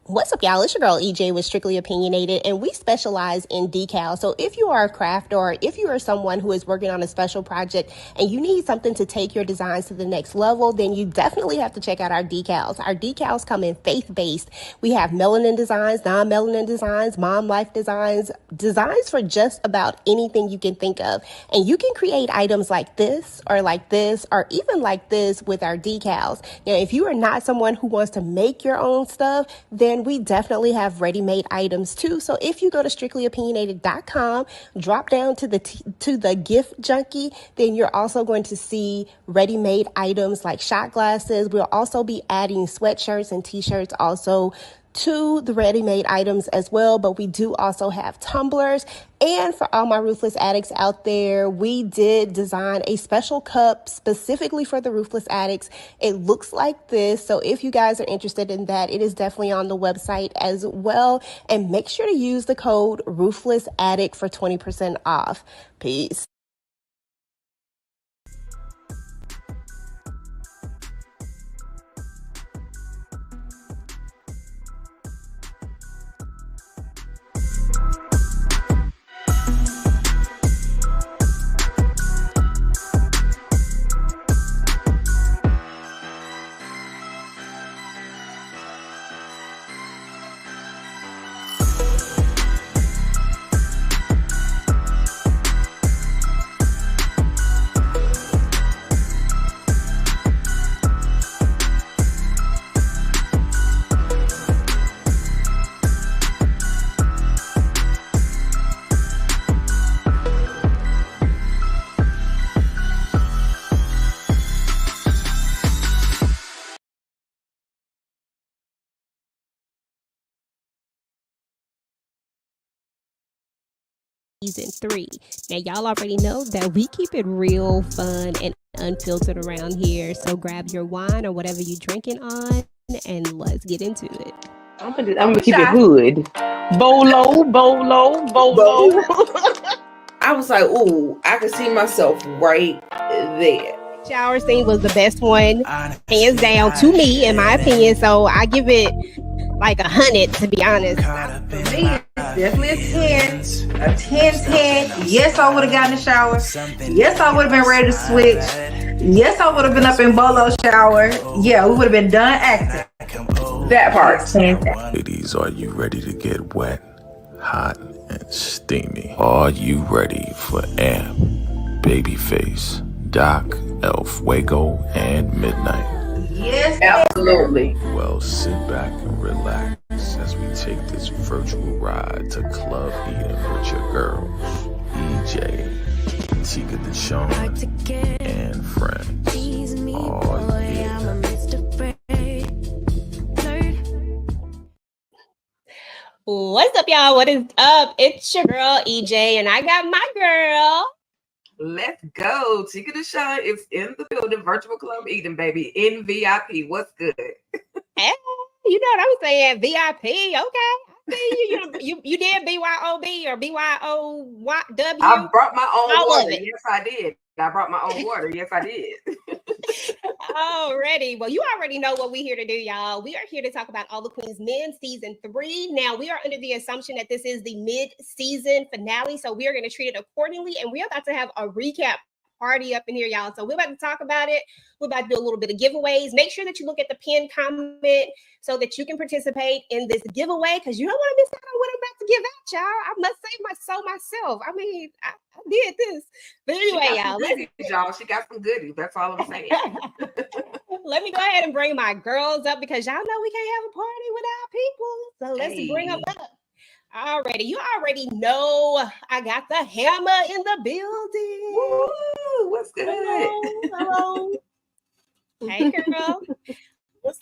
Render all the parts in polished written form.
What's up, y'all? It's your girl EJ with Strictly Opinionated, and we specialize in decals. So if you are a crafter, or if you are someone who is working on a special project and you need something to take your designs to the next level, then you definitely have to check out our decals. Our decals come in faith-based. We have melanin designs, non-melanin designs, mom life designs, designs for just about anything you can think of. And you can create items like this, or even like this with our decals. Now, if you are not someone who wants to make your own stuff, then we definitely have ready-made items too. So if you go to strictlyopinionated.com, drop down to the gift junkie, then you're also going to see ready-made items like shot glasses. We'll also be adding sweatshirts and t-shirts also to the ready-made items as well, but we do also have tumblers. And for all my Ruthless addicts out there, we did design a special cup specifically for the Ruthless addicts. It looks like this, so if you guys are interested in that, it is definitely on the website as well. And make sure to use the code RuthlessAddict for 20% off. Peace. Season 3. Now, y'all already know that we keep it real fun and unfiltered around here. So grab your wine or whatever you're drinking on, and let's get into it. I'm gonna keep it hood. Bolo. I was like, ooh, I could see myself right there. Shower scene was the best one, hands down, to me, in my opinion. So I give it like 100, to be honest. For me, it's definitely a 10. A 10. Yes, I would have gotten a shower. Yes, I would have been ready to switch. Yes, I would have been up in Bolo shower. Yeah, we would have been done acting. That part. 10. Ladies, are you ready to get wet, hot, and steamy? Are you ready for Amp, Babyface, Doc, El Fuego, and Midnight? Yes, absolutely. Well, sit back and relax as we take this virtual ride to Club Eden with your girls, EJ, Ticah Dishawn, and friends. Oh, yeah. What's up, y'all? What is up? It's your girl, EJ, and I got my girl. Let's go. TicahDishawn is in the building. Virtual Club Eden, baby. In VIP. What's good? Hey, you know what I'm saying? VIP. Okay. I see you. You did BYOB or BYOW. I brought my own water. Yes, I did. I brought my own water. Yes, I did. Already. Well, you already know what we're here to do, y'all. We are here to talk about All the Queens Men Season 3. Now, we are under the assumption that this is the mid-season finale, so we are going to treat it accordingly, and we're about to have a recap party up in here, y'all. So we're about to talk about it. We're about to do a little bit of giveaways. Make sure that you look at the pinned comment so that you can participate in this giveaway, because you don't want to miss out on what I'm about to give out, y'all. I must save my soul myself. I mean, I did this. But anyway, y'all. She got some goodies. That's all I'm saying. Let me go ahead and bring my girls up, because y'all know we can't have a party without people. So let's bring them up. Already, you already know I got the hammer in the building. Woo, what's good? Hello. Hey, girl.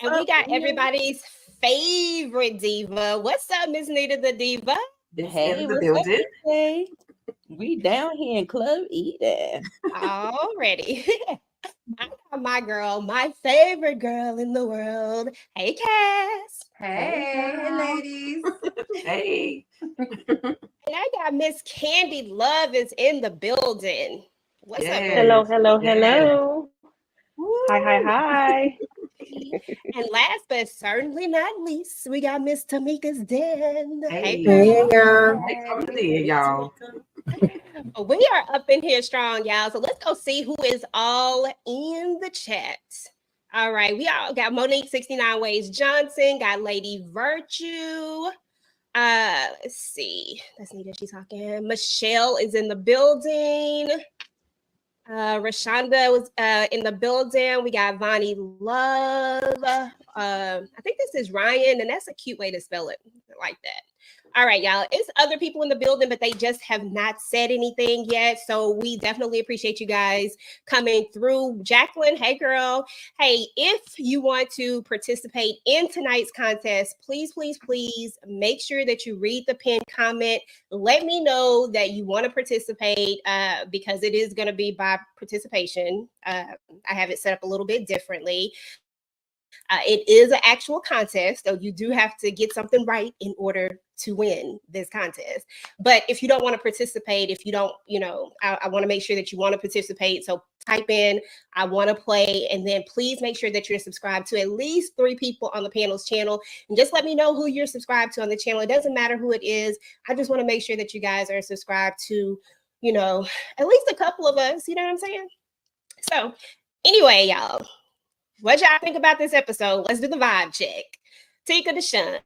And we got everybody's favorite diva. What's up, Miss Nita the Diva? Hey, the building. Hey, we down here in Club Eden. Already. I got my girl, my favorite girl in the world. Hey, Cass. Hey, ladies. Hey. And I got Miss Candy Love is in the building. What's up? Hello. Hi. And last but certainly not least, we got Miss Tamika's Den. Hey, y'all. Hey, coming in, y'all. We are up in here strong, y'all. So let's go see who is all in the chat. All right, we all got Monique 69 Ways Johnson, got Lady Virtue. Let's see. That's Nita. She's talking. Michelle is in the building. Rashonda was in the building. We got Vonnie Love. I think this is Ryan, and that's a cute way to spell it like that. All right, y'all. It's other people in the building, but they just have not said anything yet. So we definitely appreciate you guys coming through. Jacqueline, hey girl. Hey, if you want to participate in tonight's contest, please, please, please make sure that you read the pinned comment. Let me know that you want to participate because it is going to be by participation. I have it set up a little bit differently. It is an actual contest, so you do have to get something right in order to win this contest. But if you don't want to participate, if you don't, I want to make sure that you want to participate. So type in, I want to play, and then please make sure that you're subscribed to at least 3 people on the panel's channel. And just let me know who you're subscribed to on the channel. It doesn't matter who it is. I just want to make sure that you guys are subscribed to, at least a couple of us. You know what I'm saying? So anyway, y'all. What y'all think about this episode? Let's do the vibe check. Ticah Dishawn,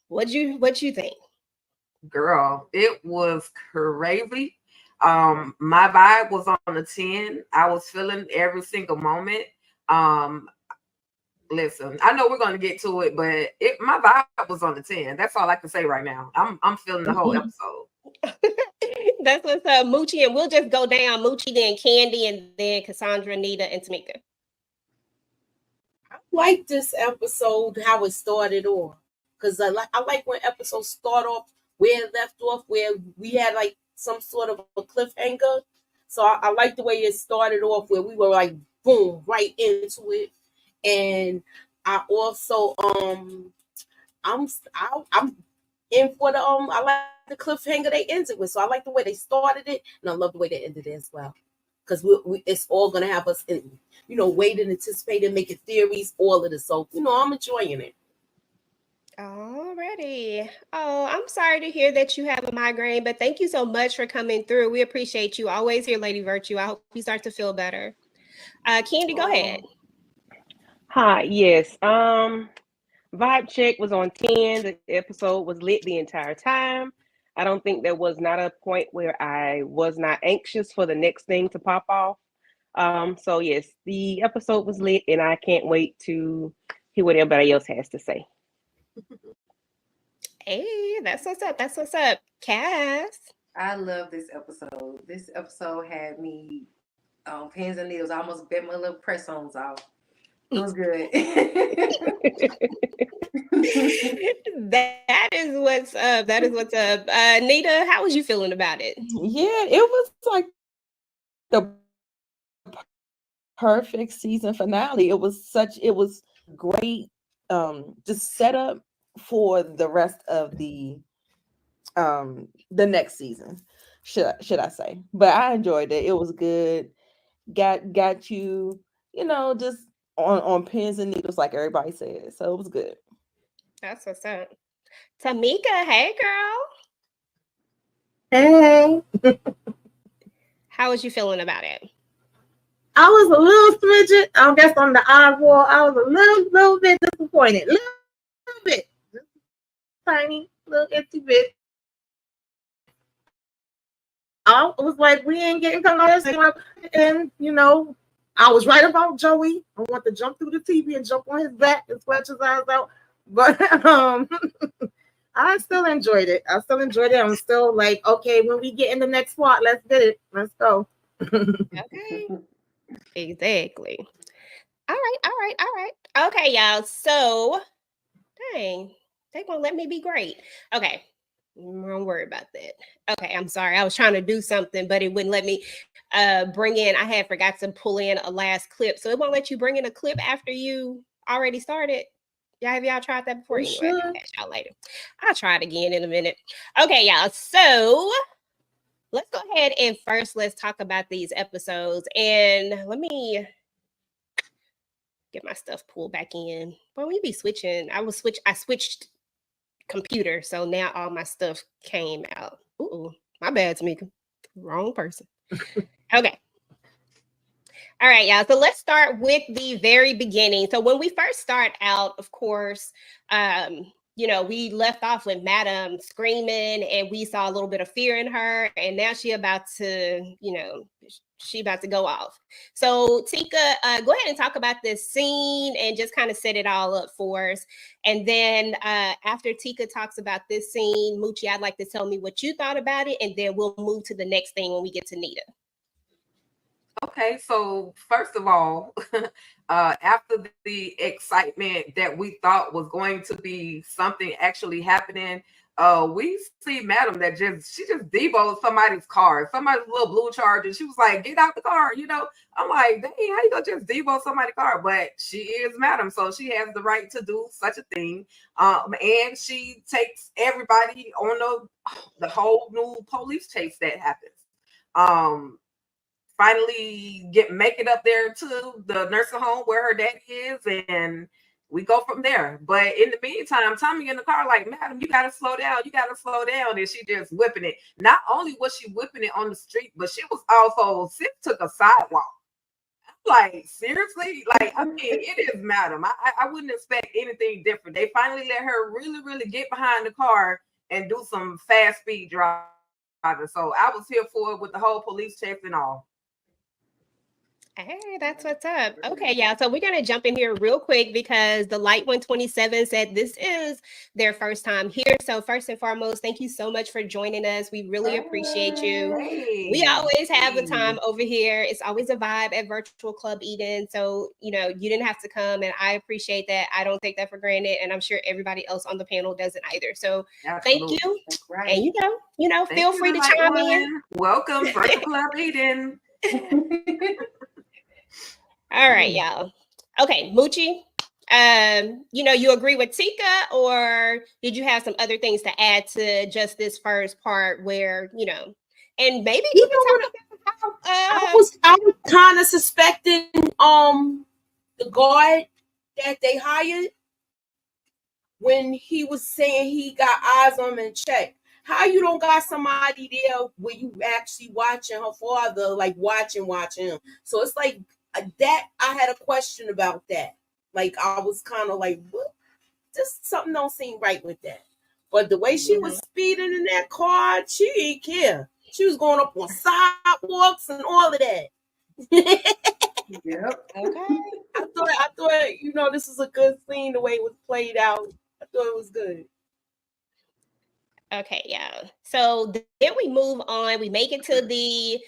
what you think? Girl, it was crazy. My vibe was on a 10. I was feeling every single moment. Listen, I know we're going to get to it, but my vibe was on the 10. That's all I can say right now. I'm feeling the whole episode. That's what's up, Moochie, and we'll just go down. Moochie, then Candy, and then Cassandra, Nita, and Tamika. I like this episode, how it started off. Because I like when episodes start off where it left off, where we had like some sort of a cliffhanger. So I like the way it started off, where we were like, boom, right into it. And I also, I'm in for the, I like the cliffhanger they ended with. So I like the way they started it, and I love the way they ended it as well. Because it's all going to have us, waiting, anticipating, making theories, all of this. So, I'm enjoying it. Alrighty. Oh, I'm sorry to hear that you have a migraine, but thank you so much for coming through. We appreciate you. Always here, Lady Virtue. I hope you start to feel better. Candy, go ahead. Hi, yes. Vibe check was on 10. The episode was lit the entire time. I don't think there was not a point where I was not anxious for the next thing to pop off. So yes, the episode was lit, and I can't wait to hear what everybody else has to say. Hey, that's what's up. That's what's up. Cass. I love this episode. This episode had me on pins and needles. I almost bit my little press-ons off. It was good. That is what's up. That is what's up. Nita, how was you feeling about it? Yeah, it was like the perfect season finale. It was great. Just set up for the rest of the next season, should I say. But I enjoyed it. It was good. Got you, just on pins and needles, like everybody said. So it was good. That's what's up. Tamika, hey girl. Hey. How was you feeling about it? I was a little smidget. I guess on the eyeball, I was a little bit disappointed. Little bit. Tiny, little itty bit. I was like, we ain't getting colors. And, I was right about Joey. I want to jump through the TV and jump on his back and scratch his eyes out. But I still enjoyed it. I'm still like, okay, when we get in the next spot, let's get it. Let's go. Okay. Exactly. All right. Okay, y'all. So, dang, they won't let me be great. Okay. Don't worry about that. Okay, I'm sorry. I was trying to do something, but it wouldn't let me bring in. I had forgot to pull in a last clip. So it won't let you bring in a clip after you already started. Have y'all tried that before? Anyway, Sure. I'll catch y'all later. I'll try it again in a minute. Okay, y'all. So let's go ahead and first let's talk about these episodes. And let me get my stuff pulled back in. But we be switching. I switched computer, so now all my stuff came out. Ooh, my bad, Tamika. Wrong person. Okay. All right, y'all. So let's start with the very beginning. So when we first start out, of course, we left off with Madam screaming, and we saw a little bit of fear in her, and now she about to go off. So Ticah, go ahead and talk about this scene and just kind of set it all up for us. And then after Ticah talks about this scene, Moochie, I'd like to tell me what you thought about it, and then we'll move to the next thing when we get to Nita. Okay, so first of all, after the excitement that we thought was going to be something actually happening, we see Madam that she just deboed somebody's car, somebody's little blue Charger. She was like, "Get out the car," I'm like, "Dang, how you gonna just debo somebody's car?" But she is Madam, so she has the right to do such a thing. And she takes everybody on the whole new police chase that happens. Finally make it up there to the nursing home where her daddy is, and we go from there. But in the meantime, Tommy in the car like, "Madam, you gotta slow down, and she just whipping it. Not only was she whipping it on the street, but she was also took a sidewalk. Like, seriously, like, I mean, it is Madam. I wouldn't expect anything different. They finally let her really, really get behind the car and do some fast speed driving. So I was here for it with the whole police chase and all. Hey, that's what's up. Okay, yeah. So we're gonna jump in here real quick because the Light 127 said this is their first time here. So first and foremost, thank you so much for joining us. We really appreciate you. We always have the time over here. It's always a vibe at Virtual Club Eden. So you didn't have to come, and I appreciate that. I don't take that for granted, and I'm sure everybody else on the panel doesn't either. So Absolutely. Thank you. Right. And feel free to chime in. Welcome, Virtual Club Eden. All right, y'all. Okay, Moochie, you agree with Ticah, or did you have some other things to add to just this first part where, and maybe you can talk about how I was kind of suspecting the guard that they hired when he was saying he got eyes on him and check. How you don't got somebody there where you actually watching her father, like watching him? So it's like that. I had a question about that. Like, I was kind of like, what? Just something don't seem right with that. But the way she was speeding in that car, she didn't care. She was going up on sidewalks and all of that. Yep. Okay. I thought, this is a good scene, the way it was played out. I thought it was good. Okay, yeah. So then we move on. We make it to the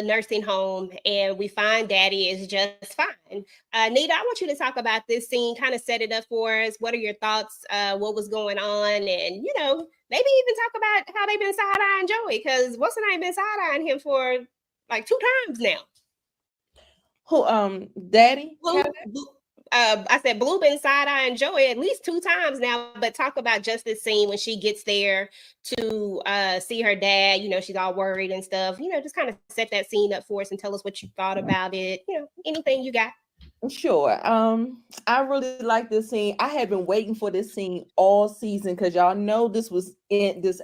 nursing home, and we find Daddy is just fine. Nita, I want you to talk about this scene, kind of set it up for us. What are your thoughts? What was going on? And, maybe even talk about how they've been side-eyeing Joey, because what's the name been side-eyeing him for like 2 times now. Who, Daddy? I said Blue been side-eyeing Joey at least 2 times now, but talk about just this scene when she gets there to see her dad. She's all worried and stuff. Just kind of set that scene up for us and tell us what you thought about it. Anything you got. Sure. I really like this scene. I had been waiting for this scene all season because y'all know this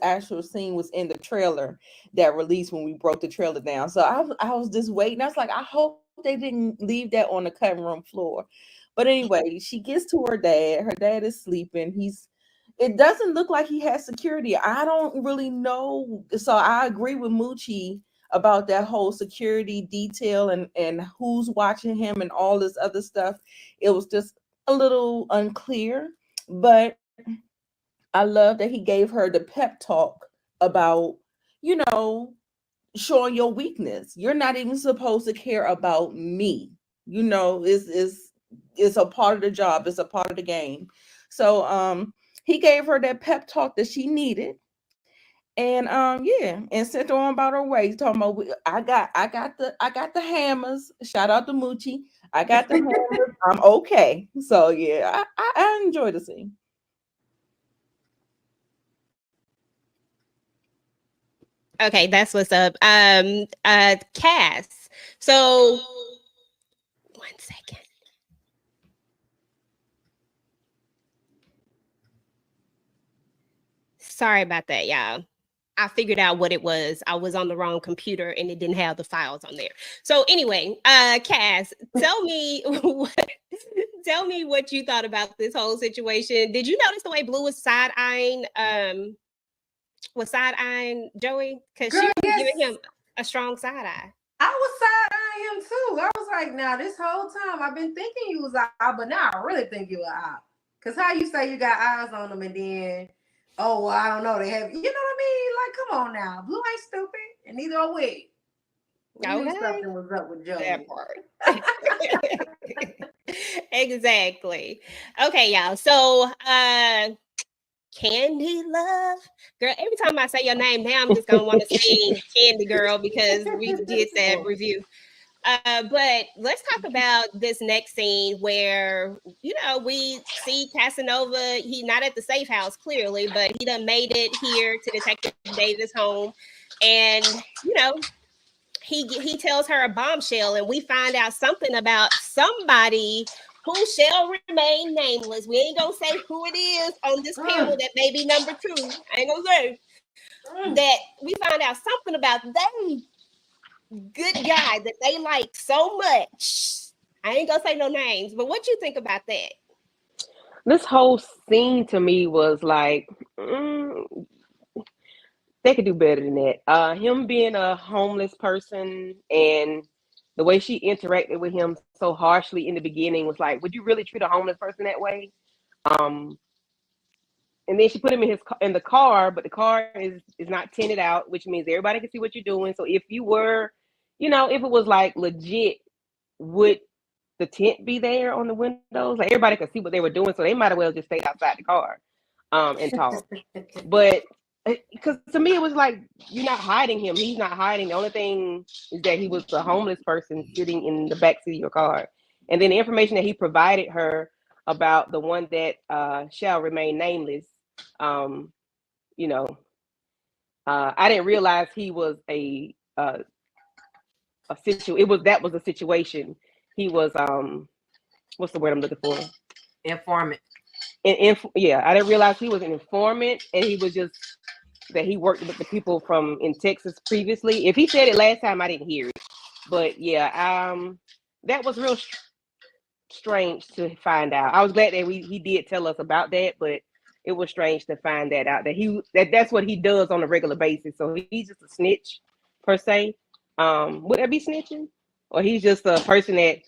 actual scene was in the trailer that released when we broke the trailer down. So I was just waiting. I was like, I hope they didn't leave that on the cutting room floor. But anyway, she gets to her dad. Her dad is sleeping. It doesn't look like he has security. I don't really know. So I agree with Moochie about that whole security detail and who's watching him and all this other stuff. It was just a little unclear, but I love that he gave her the pep talk about, showing your weakness. You're not even supposed to care about me. It's a part of the job. It's a part of the game. So he gave her that pep talk that she needed. And and sent her on about her way. He's talking about I got the hammers. Shout out to Moochie. I got the hammers. I'm okay. So yeah, I enjoy the scene. Okay, that's what's up. Cass. So 1 second. Sorry about that, y'all. I figured out what it was. I was on the wrong computer and it didn't have the files on there. So anyway, Cass, tell me what you thought about this whole situation. Did you notice the way Blue was side-eyeing Joey? Because she was giving him a strong side eye. I was side-eyeing him too. I was like, now this whole time I've been thinking you was out, but now I really think you were out. Because how you say you got eyes on them and then, oh, well, I don't know, they have, you know what I mean? Like, come on now. Blue ain't stupid, and neither are we. We knew something was up with Joey. That part. Exactly. Okay, y'all. So, Candy Love, girl. Every time I say your name, now I'm just gonna want to sing Candy Girl because we did that review. But let's talk about this next scene where, we see Casanova. He's not at the safe house, clearly, but he done made it here to Detective Davis' home. And, he tells her a bombshell, and we find out something about somebody who shall remain nameless. We ain't gonna say who it is on this panel that may be number 2. I ain't gonna say that. We find out something about they good guy that they like so much. I ain't gonna say no names, but what you think about that? This whole scene to me was like, they could do better than that. Him being a homeless person and the way she interacted with him so harshly in the beginning was like, would you really treat a homeless person that way? And then she put him in the car, but the car is not tinted out, which means everybody can see what you're doing. So if you were, if it was like legit, would the tint be there on the windows? Like everybody could see what they were doing, so they might as well just stay outside the car and talk. But because to me, it was like, you're not hiding him. He's not hiding. The only thing is that he was a homeless person sitting in the backseat of your car. And then the information that he provided her about the one that shall remain nameless, I didn't realize he was a situation. He was, what's the word I'm looking for? Informant. I didn't realize he was an informant, and he was just that he worked with the people in Texas previously. If he said it last time, I didn't hear it. But that was real strange to find out. I was glad that he did tell us about that, but it was strange to find that out, that's what he does on a regular basis. So he's just a snitch per se. Would that be snitching? Or he's just a person that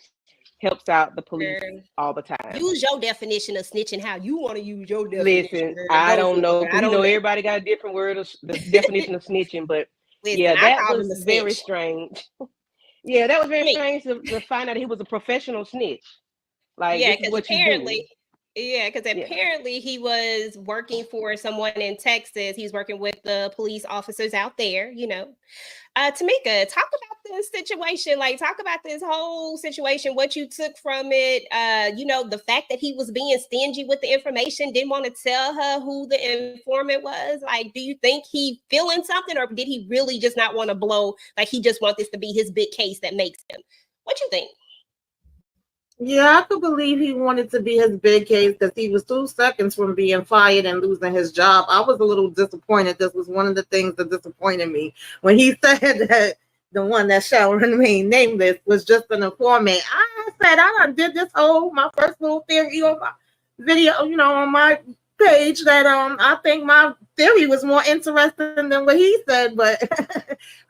helps out the police all the time? Use your definition of snitching how you want to use your definition. Listen, I don't know. Everybody got a different word of the definition of snitching, but that was very strange. That was very strange to find out he was a professional snitch. Like, because apparently he was working for someone in Texas. He's working with the police officers out there, Tamika, talk about this situation. Like, talk about this whole situation, what you took from it. The fact that he was being stingy with the information, didn't want to tell her who the informant was. Like, do you think he feeling something, or did he really just not want to blow? Like, he just wants this to be his big case that makes him. What you think? Yeah, I could believe he wanted to be his big case because he was 2 seconds from being fired and losing his job. I was a little disappointed. This was one of the things that disappointed me when he said that the one that shall remain nameless was just an informant. I said, I done did this my first little theory on my video, on my page, that I think my theory was more interesting than what he said, but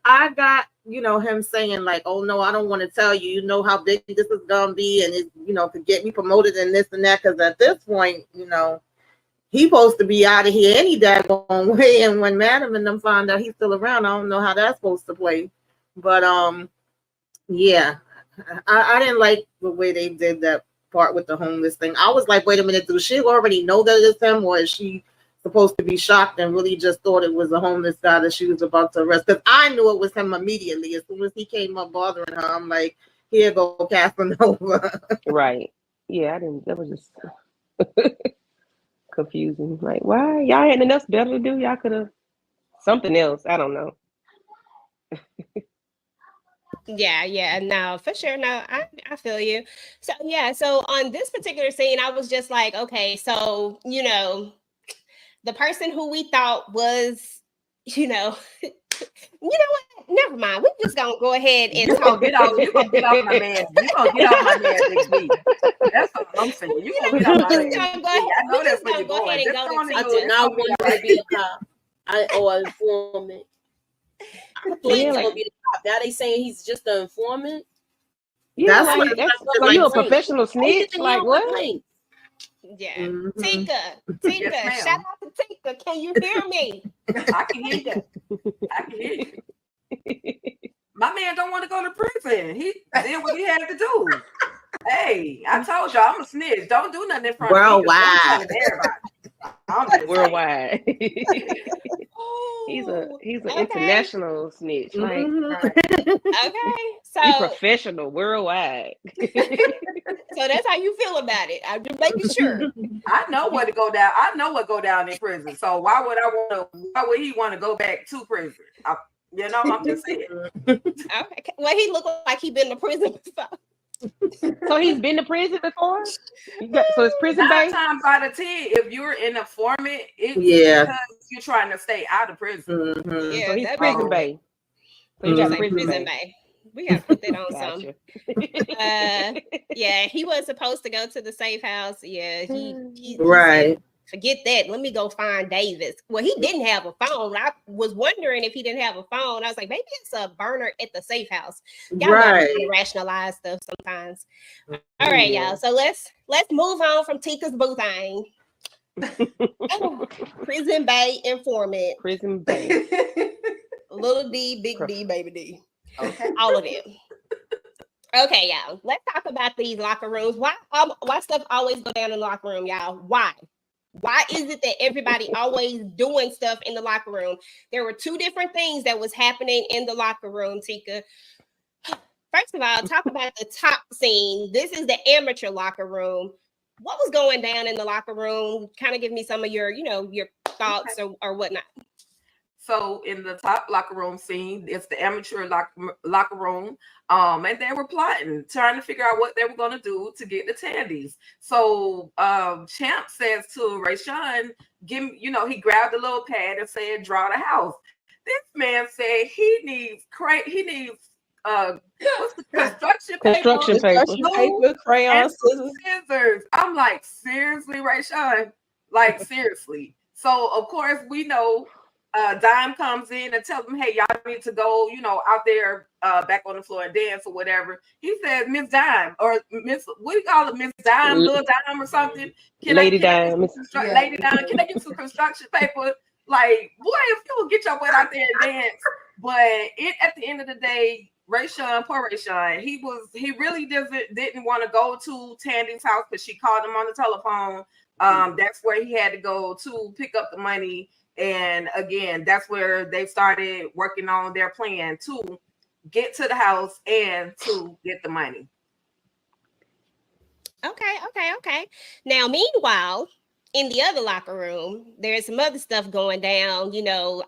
I got him saying like, oh no, I don't want to tell you, how big this is gonna be, and it to get me promoted and this and that, because at this point, he's supposed to be out of here any daggone way. And when Madam and them find out he's still around, I don't know how that's supposed to play. But I didn't like the way they did that part with the homeless thing. I was like, wait a minute, does she already know that it's him, or is she supposed to be shocked and really just thought it was a homeless guy that she was about to arrest? Because I knew it was him immediately. As soon as he came up bothering her, I'm like, here go Casanova. Right. Yeah, I didn't. That was just confusing. Like, why? Y'all had enough better to do? Y'all could have something else. I don't know. No, for sure. No, I feel you. So on this particular scene, I was just like, okay, so the person who we thought was, you know what? Never mind. We're just gonna go ahead and You talk. gonna get off my man. You gonna get off my man, Big B. That's all I'm saying. You gonna get off my man. I know that's where you're going. Just go on and I do did it. not want to be a cop or an informant. I thought he was gonna be the cop. Now they saying he's just an informant. Yeah, That's like, so you a professional snitch? Like what? Yeah. Mm-hmm. Ticah, Yes, shout out to Ticah. Can you hear me? I can hear you. I can hear you. My man don't want to go to prison. He did what he had to do. Hey, I told y'all I'm a snitch. Don't do nothing in front of me. Worldwide. I'm just Worldwide. He's an international snitch. Like, okay, so he professional worldwide. So that's how you feel about it. I'm just making sure. I know what to go down. I know what go down in prison. So why would he want to go back to prison? I'm just saying. Okay. Well, he looked like he been to prison before. So he's been to prison before? So it's prison 9 based? times out of 10, if you're an informant, it's because you're trying to stay out of prison. Mm-hmm. Yeah, so he's prison based. So you got prison based. We gotta put that on Gotcha. yeah, he was supposed to go to the safe house. Yeah, he Right. said, forget that. Let me go find Davis. Well, he didn't have a phone. I was wondering if he didn't have a phone. I was like, maybe it's a burner at the safe house. Y'all gotta rationalize stuff sometimes. All right, y'all. So let's move on from Ticah's boo thing. Prison Bay informant. Prison Bay. Little D, big D, baby D. Okay. All of them. Okay, y'all. Let's talk about these locker rooms. Why stuff always go down in the locker room, y'all? Why? Why is it that everybody always doing stuff in the locker room? There were 2 different things that was happening in the locker room, Ticah. First of all, talk about the top scene. This is the amateur locker room. What was going down in the locker room? Kind of give me some of your thoughts or whatnot. So in the top locker room scene, it's the amateur locker room. And they were plotting, trying to figure out what they were going to do to get the Tandies. So Champ says to Rayshawn, he grabbed a little pad and said, draw the house. This man said he needs what's the construction paper, crayons, scissors. I'm like, seriously, Rayshawn? Like, seriously. So of course we know Dime comes in and tells them, hey, y'all need to go, out there back on the floor and dance or whatever. He says, Miss Dime, or Miss, what do you call it, Miss Dime, Little Dime or something? Lady Dime. Lady Dime, can I get some construction paper? Like, boy, if you will get your butt out there and dance. But at the end of the day, Rayshawn, poor Rayshawn, he really didn't want to go to Tandy's house because she called him on the telephone. That's where he had to go to pick up the money. And again, that's where they started working on their plan to get to the house and to get the money. Okay. Now, meanwhile, in the other locker room, there's some other stuff going down.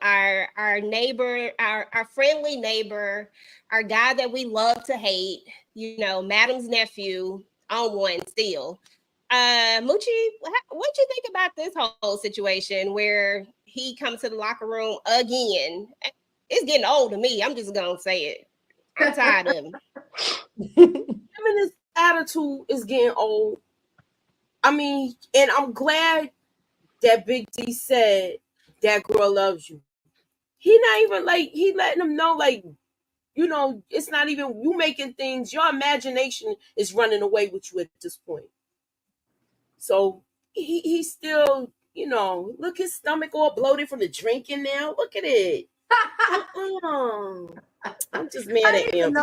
Our neighbor, our friendly neighbor, our guy that we love to hate, Madam's nephew on one still. Moochie, what you think about this whole situation where he comes to the locker room again? It's getting old to me. I'm just gonna say it. I'm tired of him. His attitude is getting old. I mean, and I'm glad that Big D said that girl loves you. He not even he letting him know, it's not even you making things. Your imagination is running away with you at this point. So he still, look, his stomach all bloated from the drinking now. Look at it. I'm just mad at him.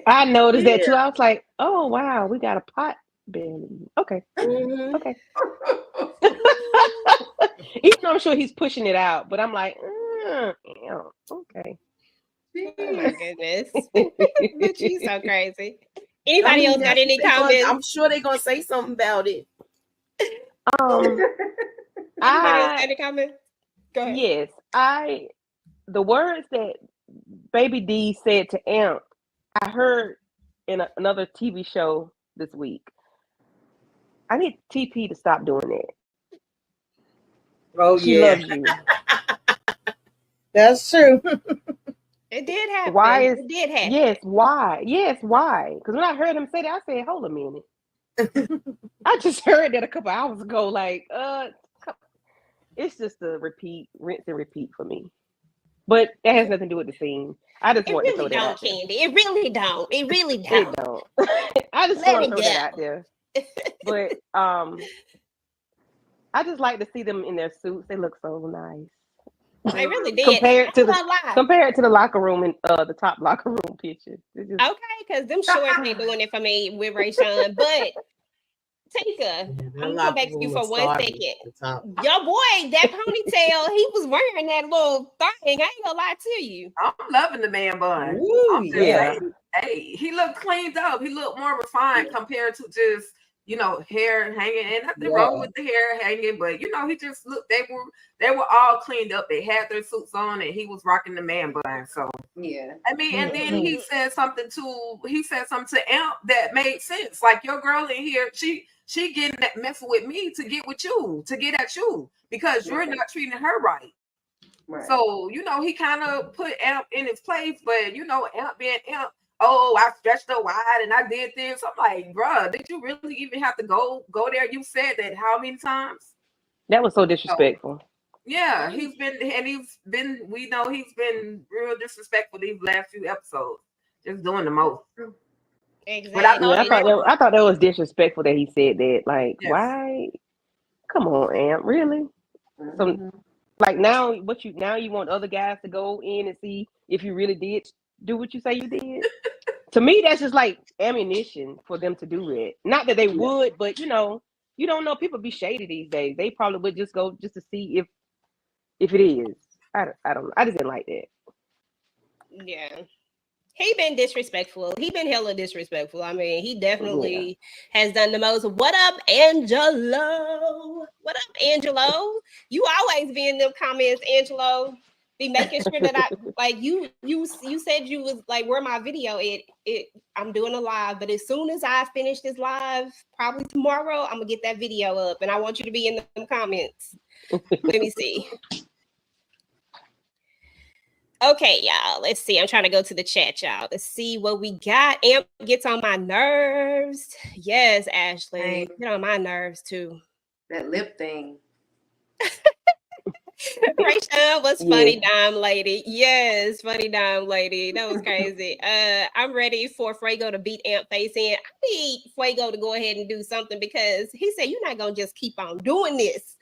I noticed that too. I was like, oh, wow, we got a pot belly. Okay. Mm-hmm. Okay. Even though I'm sure he's pushing it out, but I'm like, okay. Oh my goodness. But she's so crazy. Anybody else got any comments? I'm sure they're going to say something about it. Anybody else got any comments? Go ahead. Yes, the words that Baby D said to Amp, I heard in another TV show this week. I need TP to stop doing that. Oh, She loves you. That's true. It did happen. Why is it did happen? Yes, why? Yes, why? Because when I heard him say that, I said, "Hold a minute." I just heard that a couple hours ago. Like, it's just a rinse and repeat for me. But that has nothing to do with the scene. I just It want to throw really that don't, out there. Candy. It really don't. It really It don't. don't. I just Let want it to throw that go. out there. But I just like to see them in their suits. They look so nice. They really did. Compared to That's the locker room and the top locker room picture. Okay, because them shorts ain't doing it for me with Rayshawn. But Tika, I'm gonna go back to you for 1 second. Your boy, that ponytail, he was wearing that little thing. I ain't gonna lie to you. I'm loving the man bun. Ooh, Yeah. Hey, he looked cleaned up. He looked more refined compared to just, you know, hair hanging. And nothing wrong with the hair hanging, but you know, he just looked. They were all cleaned up. They had their suits on, and he was rocking the man bun. So Yeah, I mean, and then he said something to Amp that made sense. Like, your girl in here, she getting that messing with me to get with you, to get at you, because you're not treating her right. So, you know, he kind of put Amp in his place, but you know, Amp being Amp, oh, I stretched her wide and I did this. I'm like, bruh, did you really even have to go there? You said that how many times? That was so disrespectful. Yeah, we know he's been real disrespectful these last few episodes. Just doing the most. Exactly. But I thought that was disrespectful that he said that. Like, Yes. why? Come on, Amp, really? So, like, now you want other guys to go in and see if you really did do what you say you did? To me, that's just like ammunition for them to do it. Not that they would, but you know, you don't know. People be shady these days. They probably would just go just to see if it is. I don't know. I just didn't like that. Yeah. He been disrespectful. He been hella disrespectful. I mean, he definitely has done the most. What up, Angelo? What up, Angelo? You always be in them comments, Angelo. Be making sure that I like you said you was like, where my video I'm doing a live, but as soon as I finish this live, probably tomorrow, I'm gonna get that video up, and I want you to be in them comments. Let me see. Okay, y'all. Let's see. I'm trying to go to the chat, y'all. Let's see what we got. Amp gets on my nerves. Yes, Ashley. Get on my nerves too. That lip thing. Rayshawn was funny, dime lady. Yes, funny dime lady. That was crazy. I'm ready for Fuego to beat Amp face in. I need Fuego to go ahead and do something because he said you're not gonna just keep on doing this.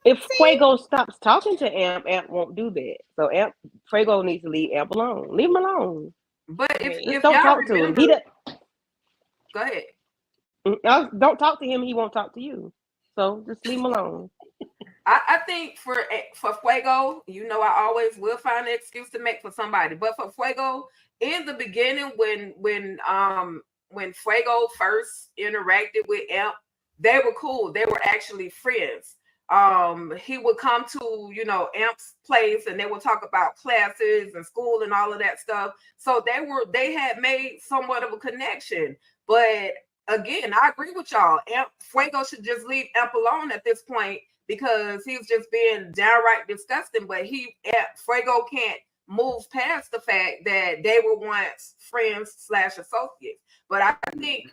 If Fuego stops talking to Amp, Amp won't do that. So Fuego needs to leave Amp alone. Leave him alone. But if don't talk to him. Go ahead. Don't talk to him. He won't talk to you. So just leave him alone. I think for Fuego, you know, I always will find an excuse to make for somebody. But for Fuego, in the beginning, when Fuego first interacted with Amp, they were cool. They were actually friends. He would come to, you know, Amp's place and they would talk about classes and school and all of that stuff. So they had made somewhat of a connection. But again, I agree with y'all. Fuego should just leave Amp alone at this point because he's just being downright disgusting. But Fuego can't move past the fact that they were once friends/associates. But I think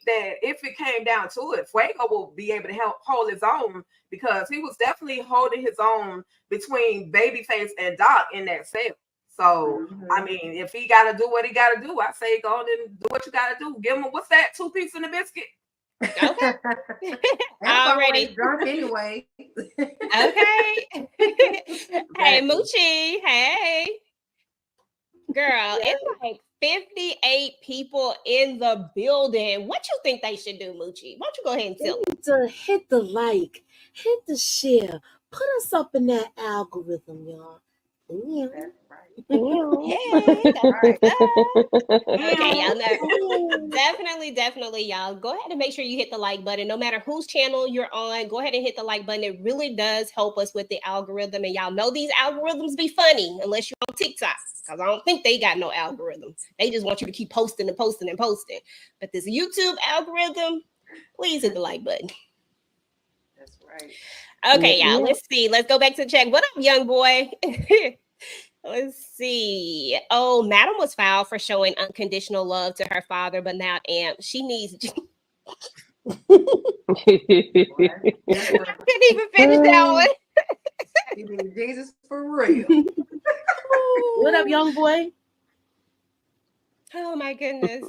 that if it came down to it, Fuego will be able to help hold his own because he was definitely holding his own between Babyface and Doc in that cell. So, I mean, if he got to do what he got to do, I say go on and do what you got to do. Give him what's that? 2 pieces in a biscuit. Okay. Already drunk anyway. Okay. Hey, Moochie. Hey. Girl, it's like 58 people in the building. What you think they should do, Moochie? Why don't you go ahead and tell them? To hit the like, hit the share, put us up in that algorithm, y'all. Yeah. That's right. Okay, y'all know. Definitely, y'all. Go ahead and make sure you hit the like button. No matter whose channel you're on, go ahead and hit the like button. It really does help us with the algorithm. And y'all know these algorithms be funny unless you're on TikTok. Because I don't think they got no algorithm. They just want you to keep posting and posting and posting. But this YouTube algorithm, please hit the like button. That's right. Okay, y'all. Let's see. Let's go back to the check. What up, young boy? Let's see. Oh, Madam was fouled for showing unconditional love to her father, but now she needs. I couldn't even finish that one. You mean Jesus for real? What up, young boy? Oh my goodness.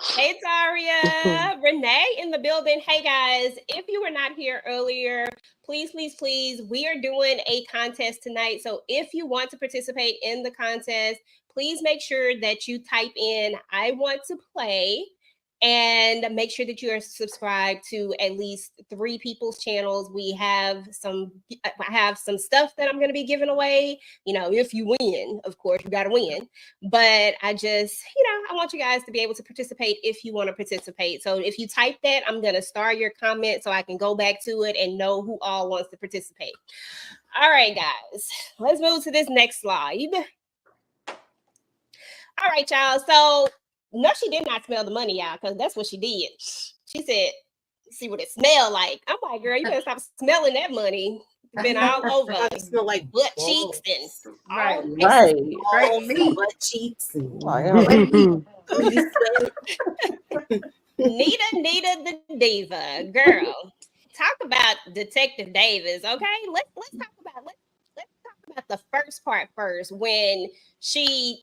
Hey Daria, Renee in the building. Hey guys, if you were not here earlier, please, we are doing a contest tonight. So if you want to participate in the contest, please make sure that you type in "I want to play" and make sure that you are subscribed to at least 3 people's channels. I have some stuff that I'm going to be giving away. You know, if you win, of course, you got to win. But I just, I want you guys to be able to participate if you want to participate. So if you type that, I'm going to star your comment so I can go back to it and know who all wants to participate. All right, guys, let's move to this next slide. All right, y'all. So, no, she did not smell the money, y'all, because that's what she did. She said, "See what it smelled like." I'm like, "Girl, you better stop smelling that money. It's been all over. It smell like butt cheeks and Right. butt cheeks. Nita the diva, girl. Talk about Detective Davis, okay? Let's talk about the first part first, when she,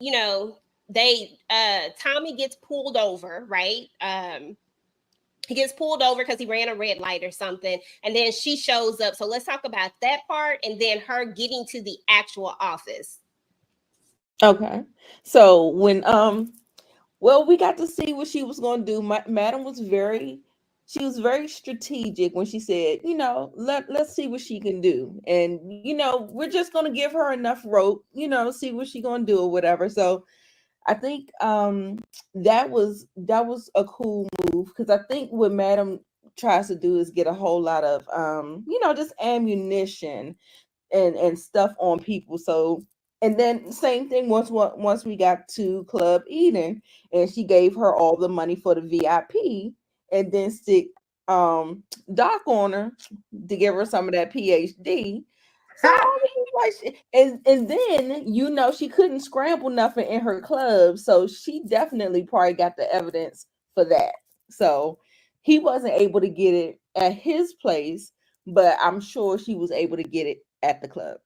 Tommy gets pulled over, right? He gets pulled over because he ran a red light or something, and then she shows up. So let's talk about that part, and then her getting to the actual office. Okay, so when we got to see what she was going to do. Madam was very strategic when she said, let's see what she can do, and we're just going to give her enough rope, see what she's going to do or whatever. So I think that was a cool move, because I think what Madam tries to do is get a whole lot of just ammunition and stuff on people. So, and then same thing once we got to Club Eden, and she gave her all the money for the VIP, and then stick Doc on her to give her some of that PhD. So, and then she couldn't scramble nothing in her club, so she definitely probably got the evidence for that. So he wasn't able to get it at his place, but I'm sure she was able to get it at the club.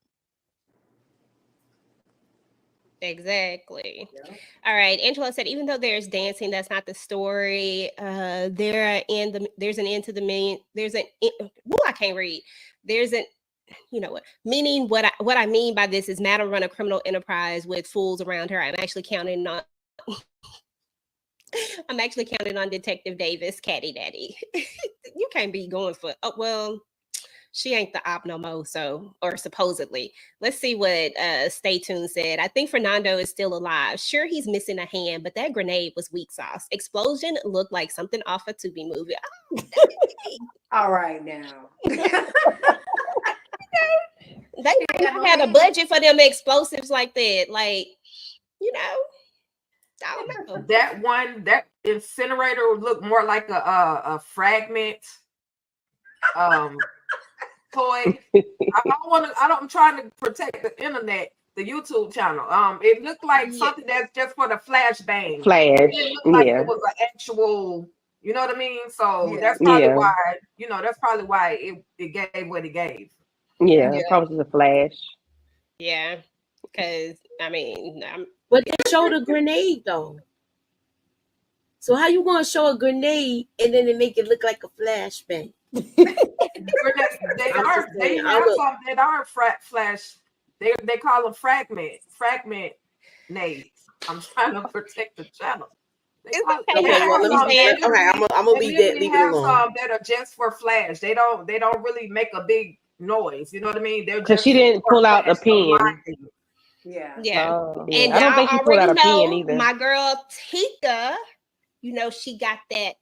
Exactly. Yeah. All right. Angela said, even though there's dancing, that's not the story. There's an end to the million. I can't read. There's an, meaning what I mean by this is Madam run a criminal enterprise with fools around her. I'm actually counting on Detective Davis, Caddy Daddy. You can't be going for, she ain't the op no more, or supposedly. Let's see what Stay Tuned said. I think Fernando is still alive. Sure, he's missing a hand, but that grenade was weak sauce. Explosion looked like something off a Tubi movie. Oh, all right now. They had a budget for them explosives like that. Like, I don't know. That incinerator would look more like a fragment toy. I'm trying to protect the internet, the YouTube channel. It looked like something that's just for the flashbang. It didn't look like it was an actual, you know what I mean? So that's probably why, that's probably why it gave what it gave. Yeah, probably a flash. Yeah, because but they showed a grenade though. So how you gonna show a grenade and then they make it look like a flashbang? They call them fragment nades. I'm trying to protect the channel. I'm gonna leave that. Leave it alone. Some that are just for flash. They don't really make a big noise. You know what I mean? They're because she didn't pull out a pen. Yeah. And I don't think she pulled out a pen either. My girl Tika, she got that.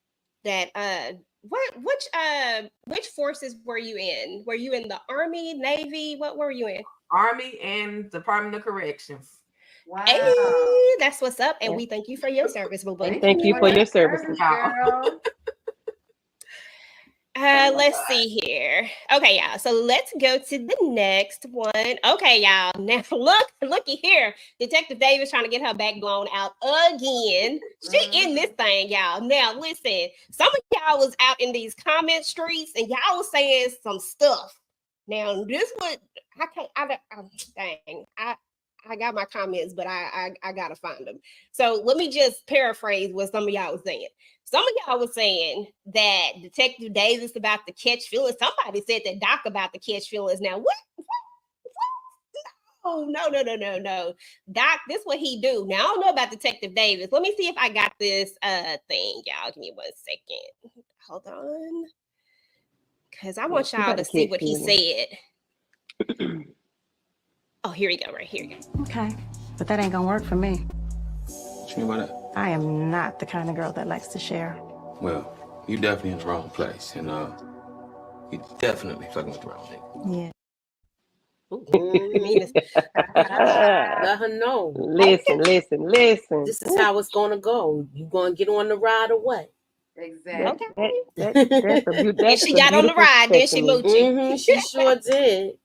Which forces were you in? Were you in the Army, Navy? What were you in? Army and Department of Corrections. Wow. Hey, that's what's up. And we thank you for your service, boo. Thank you for your service, girl. Let's see here. Okay, y'all. So let's go to the next one. Okay, y'all. Now looky here. Detective Davis trying to get her back blown out again. She in this thing, y'all. Now listen, some of y'all was out in these comment streets and y'all was saying some stuff. Now this one, I got my comments, but I gotta find them. So let me just paraphrase what some of y'all was saying. Some of y'all was saying that Detective Davis about to catch feelings. Somebody said that Doc about to catch feelings. Now what? Oh no. Doc, this what he do. Now I don't know about Detective Davis. Let me see if I got this thing, y'all. Give me 1 second. Hold on. Cause I want y'all to see what he said. Oh, here we go, right here. Okay, but that ain't gonna work for me. What you mean by that? I am not the kind of girl that likes to share. Well, you definitely in the wrong place, and you definitely fucking with the wrong nigga. Yeah. Let her know. Listen. This is how it's gonna go. You gonna get on the ride or what? Exactly. And she got on the ride, then she moochie. She sure did.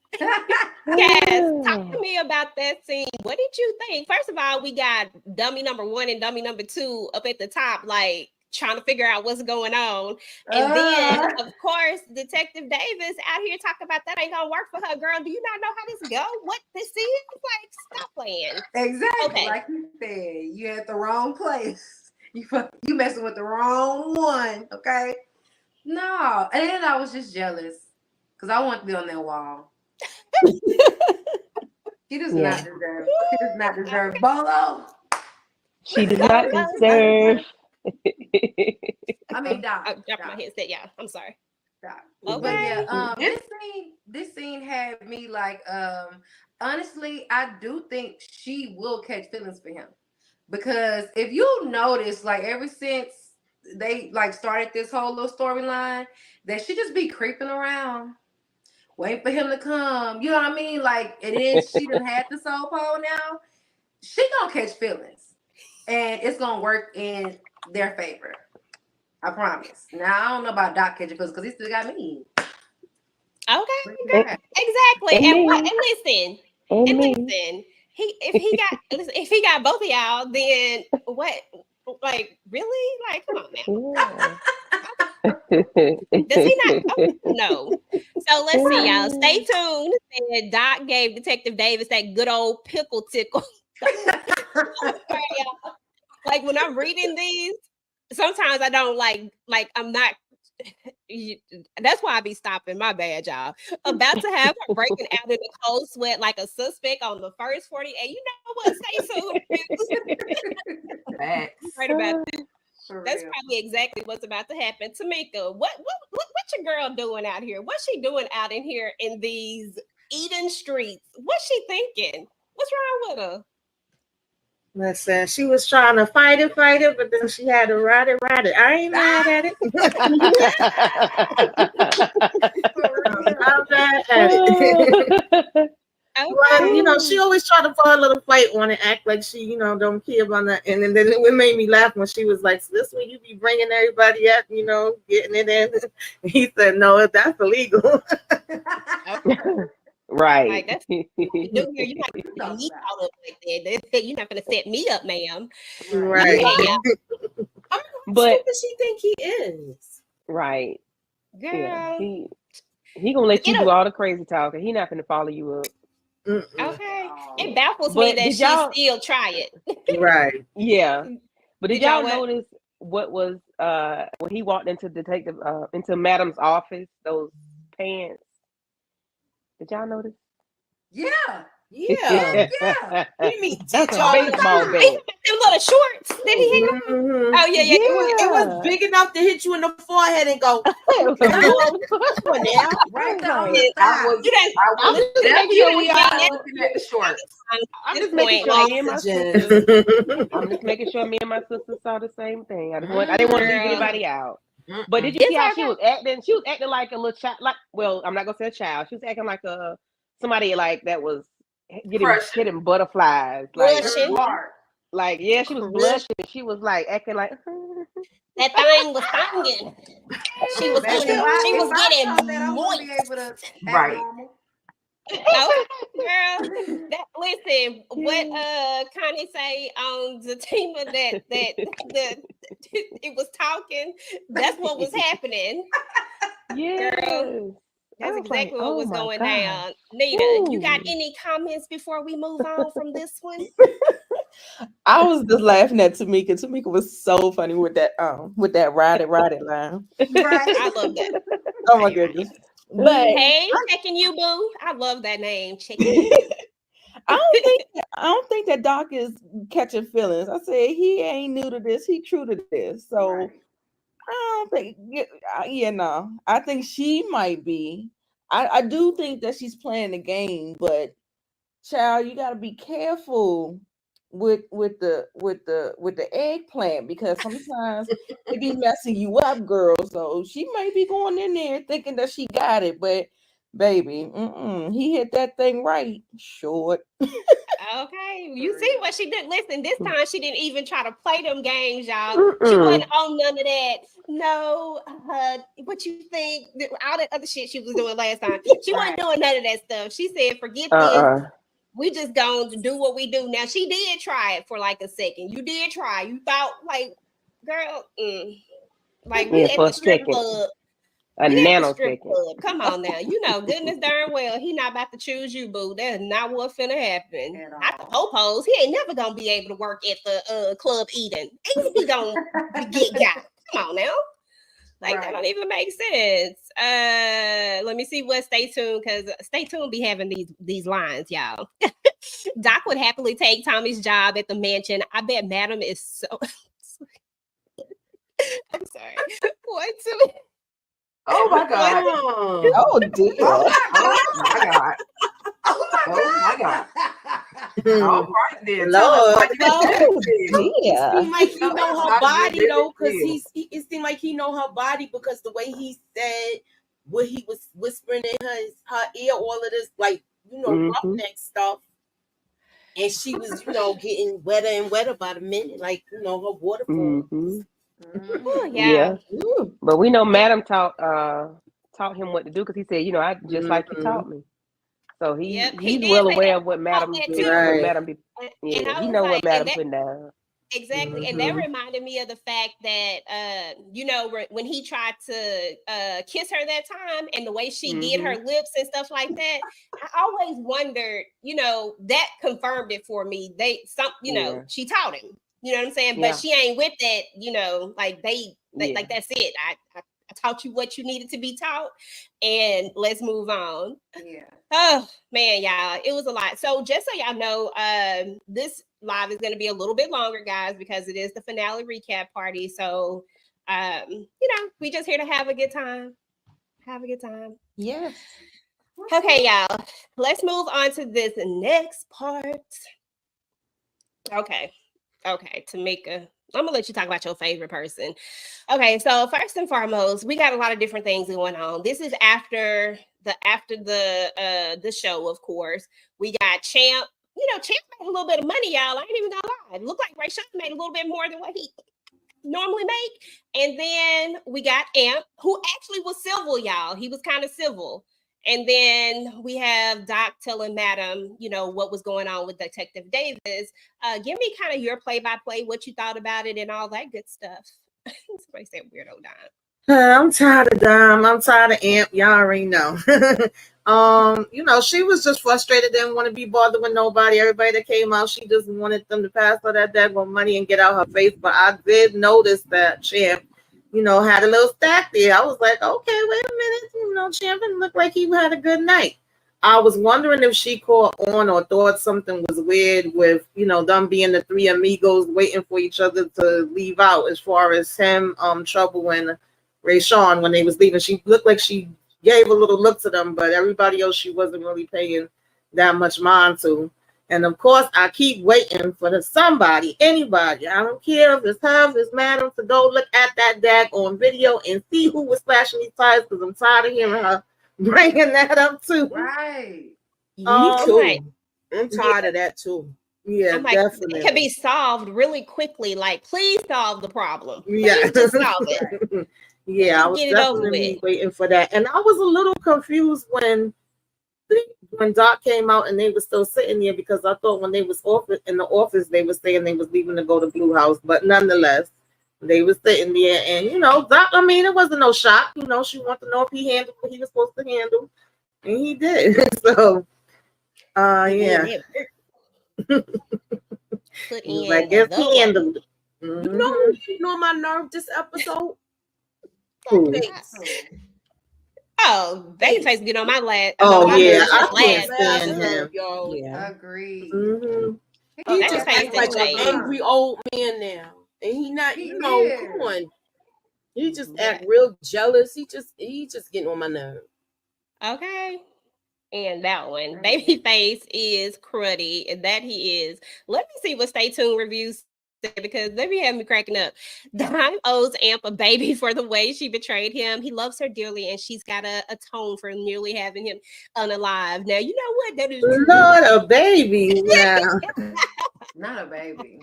Yes, talk to me about that scene. What did you think? First of all, we got dummy number 1 and dummy number 2 up at the top, like trying to figure out what's going on. And then, of course, Detective Davis out here talking about that ain't gonna work for her. Girl, do you not know how this go? What this is? Like, stop playing. Exactly. Okay. Like you said, you at the wrong place. You messing with the wrong one. Okay. No, and then I was just jealous because I want to be on that wall. She does not deserve. She does not deserve Bolo. She does not deserve. I mean, Doc. I dropped my headset, y'all. I'm sorry. Doc. Okay. But yeah, this scene had me like, honestly, I do think she will catch feelings for him because if you notice, like ever since they like started this whole little storyline, that she just be creeping around. Wait for him to come. You know what I mean? Like, and then she done had the soul pole now. She gonna catch feelings. And it's gonna work in their favor. I promise. Now, I don't know about Doc catching feelings because he still got me. Okay. Exactly. And listen. If he got both of y'all, then what? Like, really? Like, come on now. Does he not? Oh, no. So let's see, y'all. Stay tuned. And Doc gave Detective Davis that good old pickle tickle. Like when I'm reading these, sometimes I don't like I'm not. That's why I be stopping. My bad, y'all. About to have her breaking out in a cold sweat like a suspect on the first 48. You know what? Stay tuned. Right about that. That's probably exactly what's about to happen. Tamika, what your girl doing out here? What's she doing out in here in these Eden streets? What's she thinking? What's wrong with her? Listen, she was trying to fight it, but then she had to ride it. I ain't mad at it. I'm mad at it. Well, she always try to put her little fight on and act like she, don't care about that. And then it made me laugh when she was like, so this way you be bringing everybody up, getting it in. And he said, no, that's illegal. Right. Like that's you're not gonna me out of like that. You're not gonna set me up, ma'am. Right. Yeah. But who does she think he is? Right. Girl. Yeah. He gonna let you do all the crazy talking. He not gonna follow you up. Okay. It baffles me that she still try it. Right. Yeah. But did y'all notice what was when he walked into into Madam's office, those pants? Did y'all notice? Yeah. You mean that's a baseball bat? Them little shorts that he had. Oh yeah. It was big enough to hit you in the forehead and go. Right there on the thigh. I'm just making sure me and my sister. I'm just making sure me and my sister saw the same thing. I didn't want to leave anybody out. But did you see how she was acting? She was acting like a little child. Like, well, I'm not gonna say a child. She was acting like somebody like that was getting butterflies. Like, Like, yeah, she was blushing. She was like acting like that thing was singing. She was Baby, getting, she was getting I'm gonna be moist. able to act Right. normal. Okay, girl. That listen, what Connie say on Zatima that it was talking. That's what was happening. yeah. Girl, that's exactly what was going down. Nita, you got Ooh. any comments before we move on from this one? I was just laughing at Tamika. Tamika was so funny with that ride it line. Right. I love that. Oh my goodness. But Hey, checking you, boo. I love that name. Checking you. I don't think that Doc is catching feelings. I said he ain't new to this. He true to this. So Right. I don't think. No. I think she might be. I do think that she's playing the game, but child, you got to be careful with the eggplant because sometimes it be messing you up, girl. So she might be going in there thinking that she got it, but baby, he hit that thing right short. Okay, you see what she did. Listen, this time she didn't even try to play them games, y'all. She wasn't on none of that. No, what you think? All that other shit she was doing last time. She wasn't doing none of that stuff. She said, "Forget this. We just going to do what we do." Now she did try it for like a second. You did try. You thought like, girl, like we at the strip club. A nanosecond. Come on now. You know, goodness darn well, he not about to choose you, boo. That's not what finna happen. Not the popos. He ain't never gonna be able to work at the club eating. Ain't he gonna get got? Come on now. Like that don't even make sense. Let me see what Stay Tuned, because Stay Tuned be having these lines, y'all. Doc would happily take Tommy's job at the mansion. I bet Madam is so I'm sorry. What to me? Oh my God. Oh dear. Oh my God. Oh my God. All right then. Lord. It seemed like he know her body though, because it seemed like he know her body because the way he said what he was whispering in her ear, all of this, like, roughneck stuff. And she was, getting wetter and wetter by the minute, like, her waterfall. Yeah. But we know Madam taught him what to do because he said, I just like you taught me. So he's well aware of what Madam did. He know what Madam putting down. Exactly. And that reminded me of the fact that when he tried to kiss her that time and the way she did her lips and stuff like that, I always wondered, that confirmed it for me. She taught him. You know what I'm saying? But she ain't with that, like like that's it. I taught you what you needed to be taught, and let's move on. Yeah. Oh man, y'all, it was a lot. So just so y'all know, this live is going to be a little bit longer, guys, because it is the finale recap party. So, we just here to have a good time. Have a good time. Yes. Okay, y'all. Let's move on to this next part. Okay, Tamika, I'm gonna let you talk about your favorite person. Okay, so first and foremost, we got a lot of different things going on. This is after the show, of course. We got Champ. Champ made a little bit of money, y'all. I ain't even gonna lie. It looked like Ray Sean made a little bit more than what he normally make. And then we got Amp, who actually was civil, y'all. He was kind of civil. And then we have Doc telling Madam, what was going on with Detective Davis. Give me kind of your play-by-play, what you thought about it and all that good stuff. Somebody said weirdo Dime. I'm tired of Dime. I'm tired of Amp. Y'all already know. She was just frustrated, didn't want to be bothered with nobody. Everybody that came out, she just wanted them to pass her that daggone money and get out her face. But I did notice that Champ, had a little stack there. I was like, okay, wait a minute. Champ didn't look like he had a good night. I was wondering if she caught on or thought something was weird with, them being the three amigos waiting for each other to leave out, as far as him, Trouble and Ray Sean when they was leaving. She looked like she gave a little look to them, but everybody else she wasn't really paying that much mind to. And of course, I keep waiting for anybody. I don't care if it's her, if it's Madam, to go look at that dag on video and see who was slashing these tires, because I'm tired of hearing her bringing that up too. Right. Me too. I'm tired of that too. Yeah, I'm like, definitely. it can be solved really quickly. Like, please solve the problem. Please Yeah. just solve it. Yeah, I was Get it over definitely with. waiting for that. And I was a little confused when Doc came out and they were still sitting there, because I thought when they was in the office, they were saying they was leaving to go to Blue House. But nonetheless, they were sitting there, and Doc, I mean, it wasn't no shock. She wanted to know if he handled what he was supposed to handle, and he did. So, yeah. Put He was in like, guess the he handled it. work. Mhm. You know my nerve this episode? Who? Oh, Babyface get on my last. Oh, my yeah, nerves I last can't stand season. him. Y'all. Yeah. Agreed. Mhm. He That just face acts like is an changed. angry old man now. And he not, He come is. on. He just Yeah. act real jealous. He just getting on my nerves. Okay. And that one, Babyface is cruddy, and that he is. Let me see what Stay Tuned reviews say, because let me have me cracking up. Dime owes Amp a baby for the way she betrayed him. He loves her dearly, and she's got to atone for nearly having him unalive. Now, you know what? That is true. Not a baby now. Not a baby.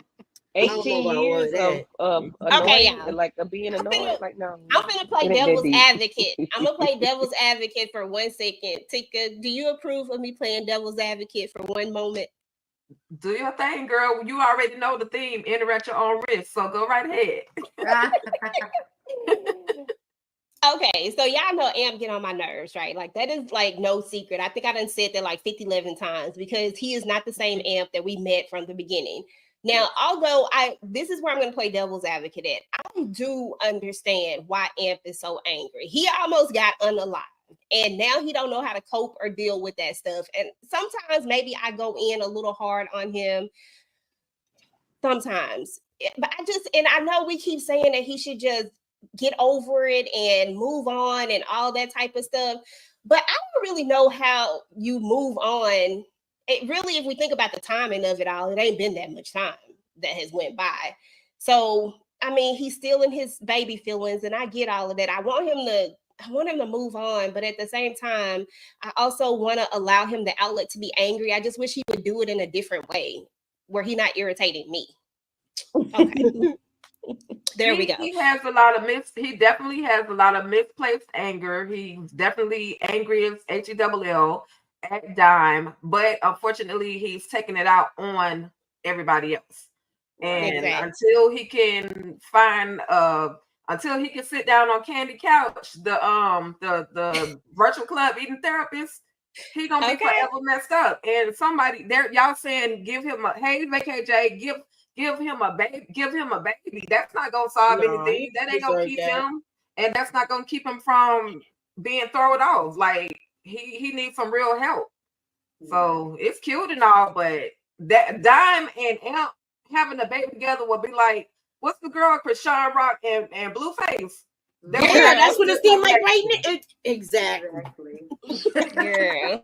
18 years of Okay, annoying, y'all. like being annoying. Like, no. I'm gonna play it ain't that devil's deep. advocate. I'm gonna play devil's advocate for 1 second. Tika, do you approve of me playing devil's advocate for one moment? Do your thing, girl. You already know the theme. Enter at your own risk. So go right ahead. Okay, so y'all know Amp get on my nerves, right? Like, that is like no secret. I think I done said that like 11 times, because he is not the same Amp that we met from the beginning. Now, although this is where I'm going to play devil's advocate at. I do understand why Amp is so angry. He almost got unalived, and now he don't know how to cope or deal with that stuff. And sometimes maybe I go in a little hard on him. Sometimes, but I know we keep saying that he should just get over it and move on and all that type of stuff. But I don't really know how you move on. It really, if we think about the timing of it all, it ain't been that much time that has went by. So, I mean, he's still in his baby feelings, and I get all of that. I want him to move on, but at the same time, I also want to allow him the outlet to be angry. I just wish he would do it in a different way, where he not irritating me. Okay. There we go. He has a lot of he definitely has a lot of misplaced anger. He's definitely angry as HELL at Dime, but unfortunately he's taking it out on everybody else. And until he can find until he can sit down on Candy Couch, the virtual club eating therapist, he gonna be forever messed up. And somebody there, y'all saying give him a VKJ, give him a baby. That's not gonna solve anything. That ain't gonna keep him, and that's not gonna keep him from being thrown off. Like he needs some real help. So it's cute and all, but that Dime and Amp having a baby together would be like, what's the girl, Krishan Rock and Blueface? That's what it seemed like right now. Exactly. Girl.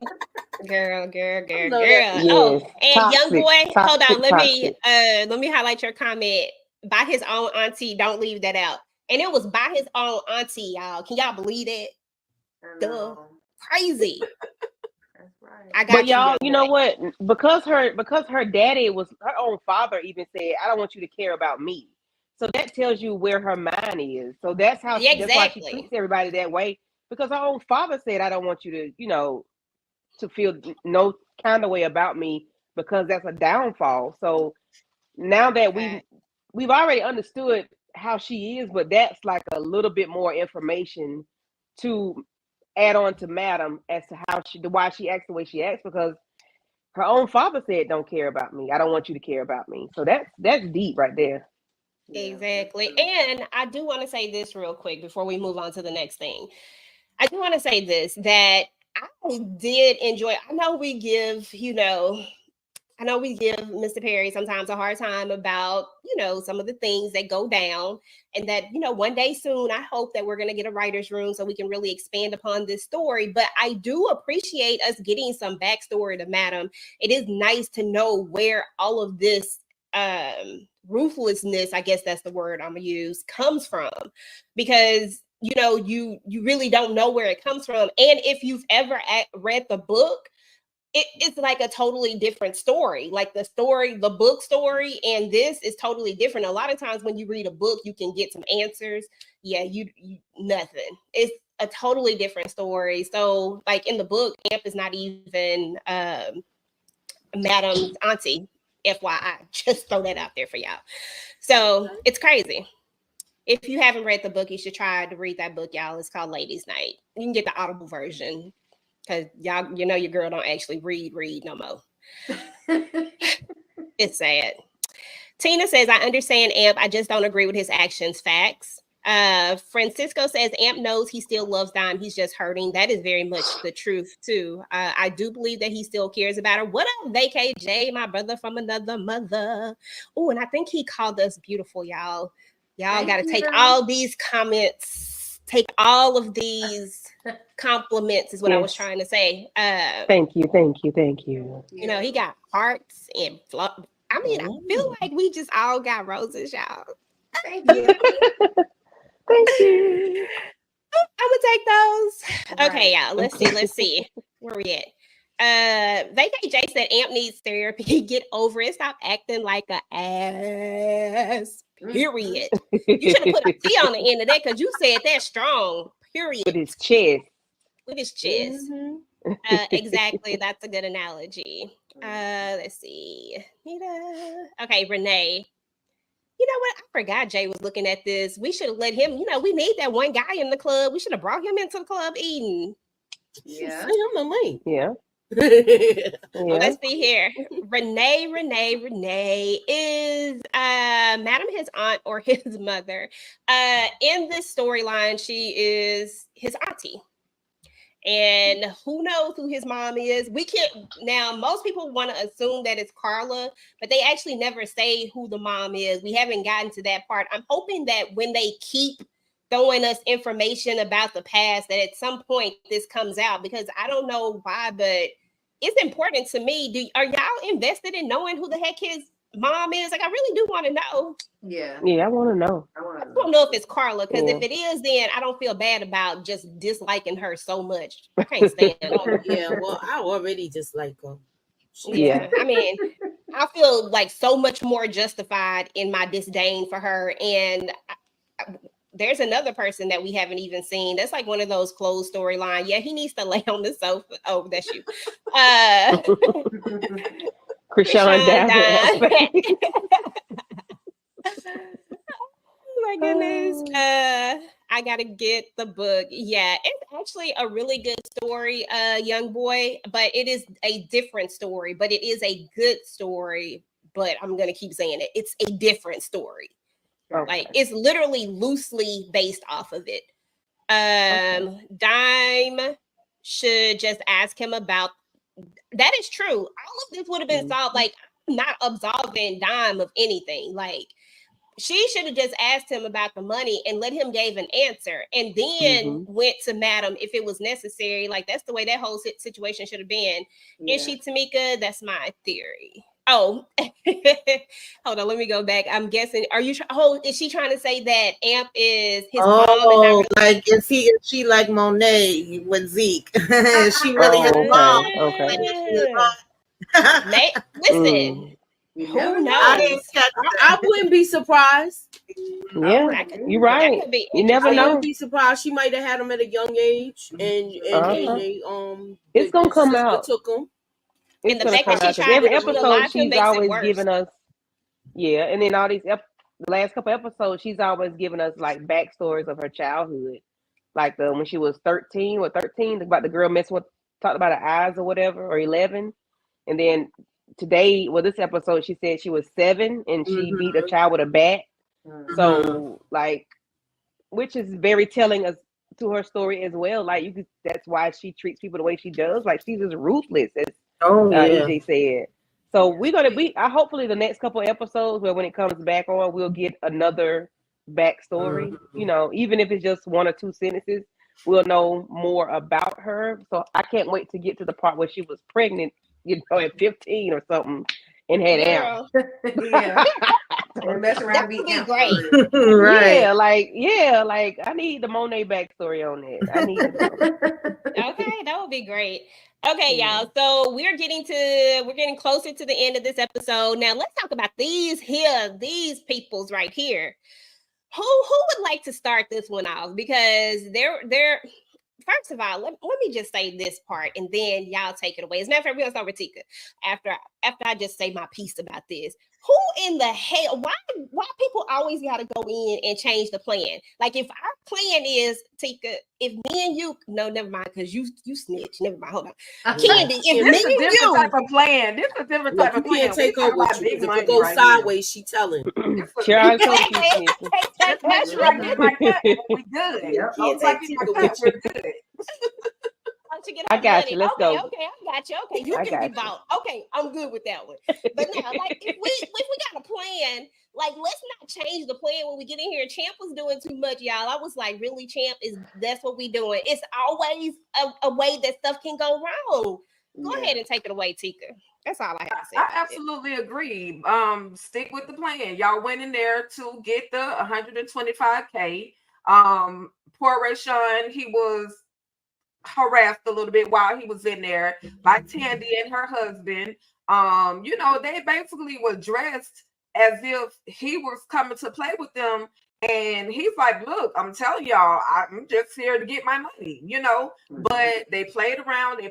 Yes, Oh, and toxic, young boy, hold on. toxic. Let me highlight your comment. By his own auntie, don't leave that out. And it was by his own auntie, y'all. Can y'all believe that? Duh. Crazy. That's right. I got But y'all, you know boy. what? Because her daddy was her own father, even said, "I don't want you to care about me." So that tells you where her mind is. So that's how that's why she treats everybody that way. Because her own father said, "I don't want you to, to feel no kind of way about me, because that's a downfall." So now that we've already understood how she is, but that's like a little bit more information to add on to Madam as to why she acts the way she acts, because her own father said, "Don't care about me. I don't want you to care about me." So that's deep right there. Exactly. And I do want to say this real quick before we move on to the next thing. I do want to say this, that I did enjoy. I know we give Mr. Perry sometimes a hard time about, some of the things that go down, and that, one day soon, I hope that we're going to get a writer's room so we can really expand upon this story. But I do appreciate us getting some backstory to Madam. It is nice to know where all of this ruthlessness, I guess that's the word I'm going to use, comes from, because you really don't know where it comes from. And if you've ever read the book, it's like a totally different story. Like the book story, and this is totally different. A lot of times when you read a book, you can get some answers. Yeah, you nothing. It's a totally different story. So, like in the book, Amp is not even Madam's auntie. FYI, just throw that out there for y'all. So it's crazy. If you haven't read the book, you should try to read that book, y'all. It's called Ladies' Night. You can get the Audible version. Because y'all, you know, your girl don't actually read no more. It's sad. Tina says, I understand Amp. I just don't agree with his actions. Facts. Francisco says, Amp knows he still loves Dime. He's just hurting. That is very much the truth, too. I do believe that he still cares about her. What up, VKJ, my brother from another mother? Oh, and I think he called us beautiful, y'all. Y'all got to take all these comments, take all of these compliments is what I was trying to say. Thank you. You know, he got hearts and I mean, I feel like we just all got roses, y'all. Thank you. Thank you. I'm gonna take those. Right. Okay, y'all. Let's see. Where we at? VKJ said Amp needs therapy. Get over it. Stop acting like a ass. Period. You should have put a T on the end of that because you said that strong. Period. With his chest. With his chest. Exactly. That's a good analogy. Let's see. Nita. Okay, Renee. You know what? I forgot Jay was looking at this. We should have let him, you know, we need that one guy in the club. We should have brought him into the club eating. Yeah. Send him the link. Yeah. Let's see here. Renee is Madam his aunt or his mother. In this storyline, she is his auntie. And who knows who his mom is? We can't now. Most people want to assume that it's Carla, but they actually never say who the mom is. We haven't gotten to that part. I'm hoping that when they keep throwing us information about the past, that at some point this comes out, because I don't know why, but it's important to me. Are y'all invested in knowing who the heck his mom is? Like, I really do want to know. Yeah. Yeah, I want to know. I don't know if it's Carla, because if it is, then I don't feel bad about just disliking her so much. I can't stand her. Yeah, well, I already dislike her. Yeah, I mean, I feel like so much more justified in my disdain for her. And there's another person that we haven't even seen. That's like one of those closed storyline. Yeah, he needs to lay on the sofa. Oh, that's you. Krishan Dime. Oh my goodness. I gotta get the book. Yeah, it's actually a really good story, young boy, but it is a different story, but it is a good story. But I'm gonna keep saying it. It's a different story. Okay. Like, it's literally loosely based off of it. Dime should just ask him about that. Is true. All of this would have been solved. Like, I'm not absolving Dime of anything. Like, she should have just asked him about the money and let him give an answer, and then went to Madam if it was necessary. Like, that's the way that whole situation should have been. Yeah. Is she Tamika? That's my theory. Oh, hold on. Let me go back. I'm guessing. Are you? Is she trying to say that Amp is his mom? Oh, like is she like Monet with Zeke? She really his mom. Okay. Listen. Who knows? I wouldn't be surprised. Yeah, you're right. You never know. I wouldn't be surprised. She might have had him at a young age, and they it's gonna come out. Took him. And the fact that she every episode she's always giving us, and then all these the last couple episodes she's always giving us like backstories of her childhood, like when she was 13 about the girl messing with, talked about her eyes or whatever, or 11, and then today, this episode she said she was 7 and she beat a child with a bat. So like, which is very telling us to her story as well. Like, that's why she treats people the way she does. Like, she's just ruthless, as EJ said. So we're gonna be. Hopefully, the next couple episodes, where when it comes back on, we'll get another backstory. You know, even if it's just 1 or 2 sentences, we'll know more about her. So I can't wait to get to the part where she was pregnant, you know, at 15 or something, and had Amp. Yeah. And mess around That and be would be imp great. for real. Right. Like I need the Monet backstory on that. I need to know. Okay, that would be great. Okay, y'all. So we're getting closer to the end of this episode. Now let's talk about these peoples right here. Who would like to start this one off? Because they're first of all, let me just say this part and then y'all take it away. As a matter of fact, we're gonna start with Ticah after I just say my piece about this. Who in the hell, why people always gotta go in and change the plan? Like if our plan is, Ticah, if me and you, no, never mind, because you snitch. Never mind, hold on. Candy, if This me is a and different you type of plan. This is a different type You of plan. can't take We her talking about with you. big If it money goes right sideways, she telling. Charles told you, Just make sure I get my cut and we good. Yep. Once I get my cut, we're good. To get I our got money. you. Let's Okay, go. okay, I got you. Okay, you I can be got you. bought. Okay, I'm good with that one. But now, like, if we got a plan, like, let's not change the plan when we get in here. Champ was doing too much, y'all. I was like, really, Champ? That's what we doing? It's always a way that stuff can go wrong. Go ahead and take it away, Ticah. That's all I have to say. I absolutely agree. Stick with the plan. Y'all went in there to get the 125K. Poor Rayshawn, he was harassed a little bit while he was in there by Tandy and her husband. They basically were dressed as if he was coming to play with them. And he's like, look, I'm telling y'all, I'm just here to get my money, but they played around.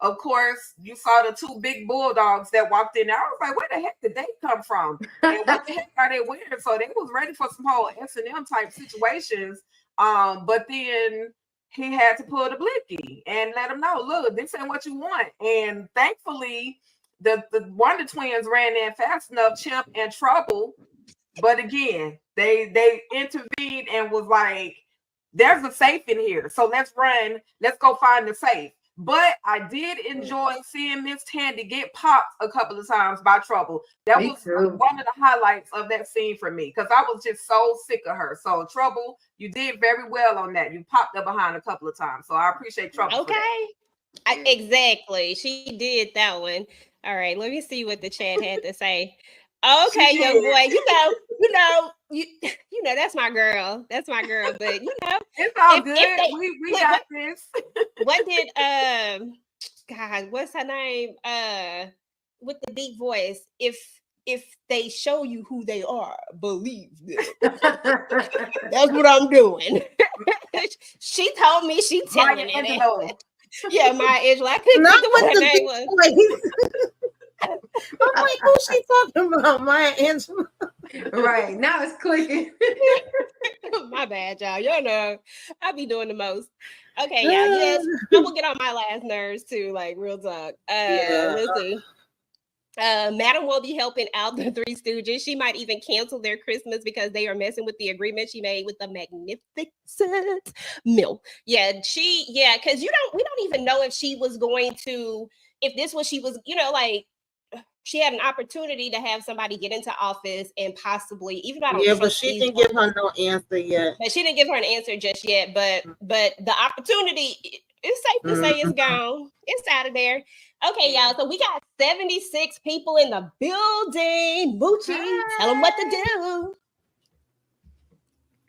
Of course, you saw the two big bulldogs that walked in there. I was like, where the heck did they come from? And what the heck are they wearing? So they was ready for some whole S&M type situations. But then he had to pull the blicky and let them know, look, this ain't what you want. And thankfully, the Wonder Twins ran in fast enough, Champ and Trouble. But again, they intervened and was like, there's a safe in here. So let's run. Let's go find the safe. But I did enjoy seeing Miss Tandy get popped a couple of times by Trouble. That was one of the highlights of that scene for me because I was just so sick of her. So Trouble, you did very well on that. You popped her behind a couple of times. So I appreciate Trouble. Okay. Exactly. She did that one. All right. Let me see what the chat had to say. Okay, young boy. You know, that's my girl. That's my girl. But it's all good. We got this. What did God, what's her name? With the deep voice. If they show you who they are, believe them. That's what I'm doing. She told me she telling it. Yeah, Maya Angelou. I couldn't think of what her name was. I'm like, who's she talking about? Maya Angelou. Right. Now it's clicking. My bad, y'all. You know, I be doing the most. Okay, yeah, yes. I'm gonna get on my last nerves too, like real talk. Let's see. Madam will be helping out the Three Stooges. She might even cancel their Christmas because they are messing with the agreement she made with the magnificent Mill. Because we don't even know if she was going to, if this was, she was, like, she had an opportunity to have somebody get into office and possibly, even though I don't think but she didn't give her no answer yet. But she didn't give her an answer just yet. But the opportunity, it's safe to say it's gone. It's out of there. Okay, y'all. So we got 76 people in the building. Moochie, tell them what to do.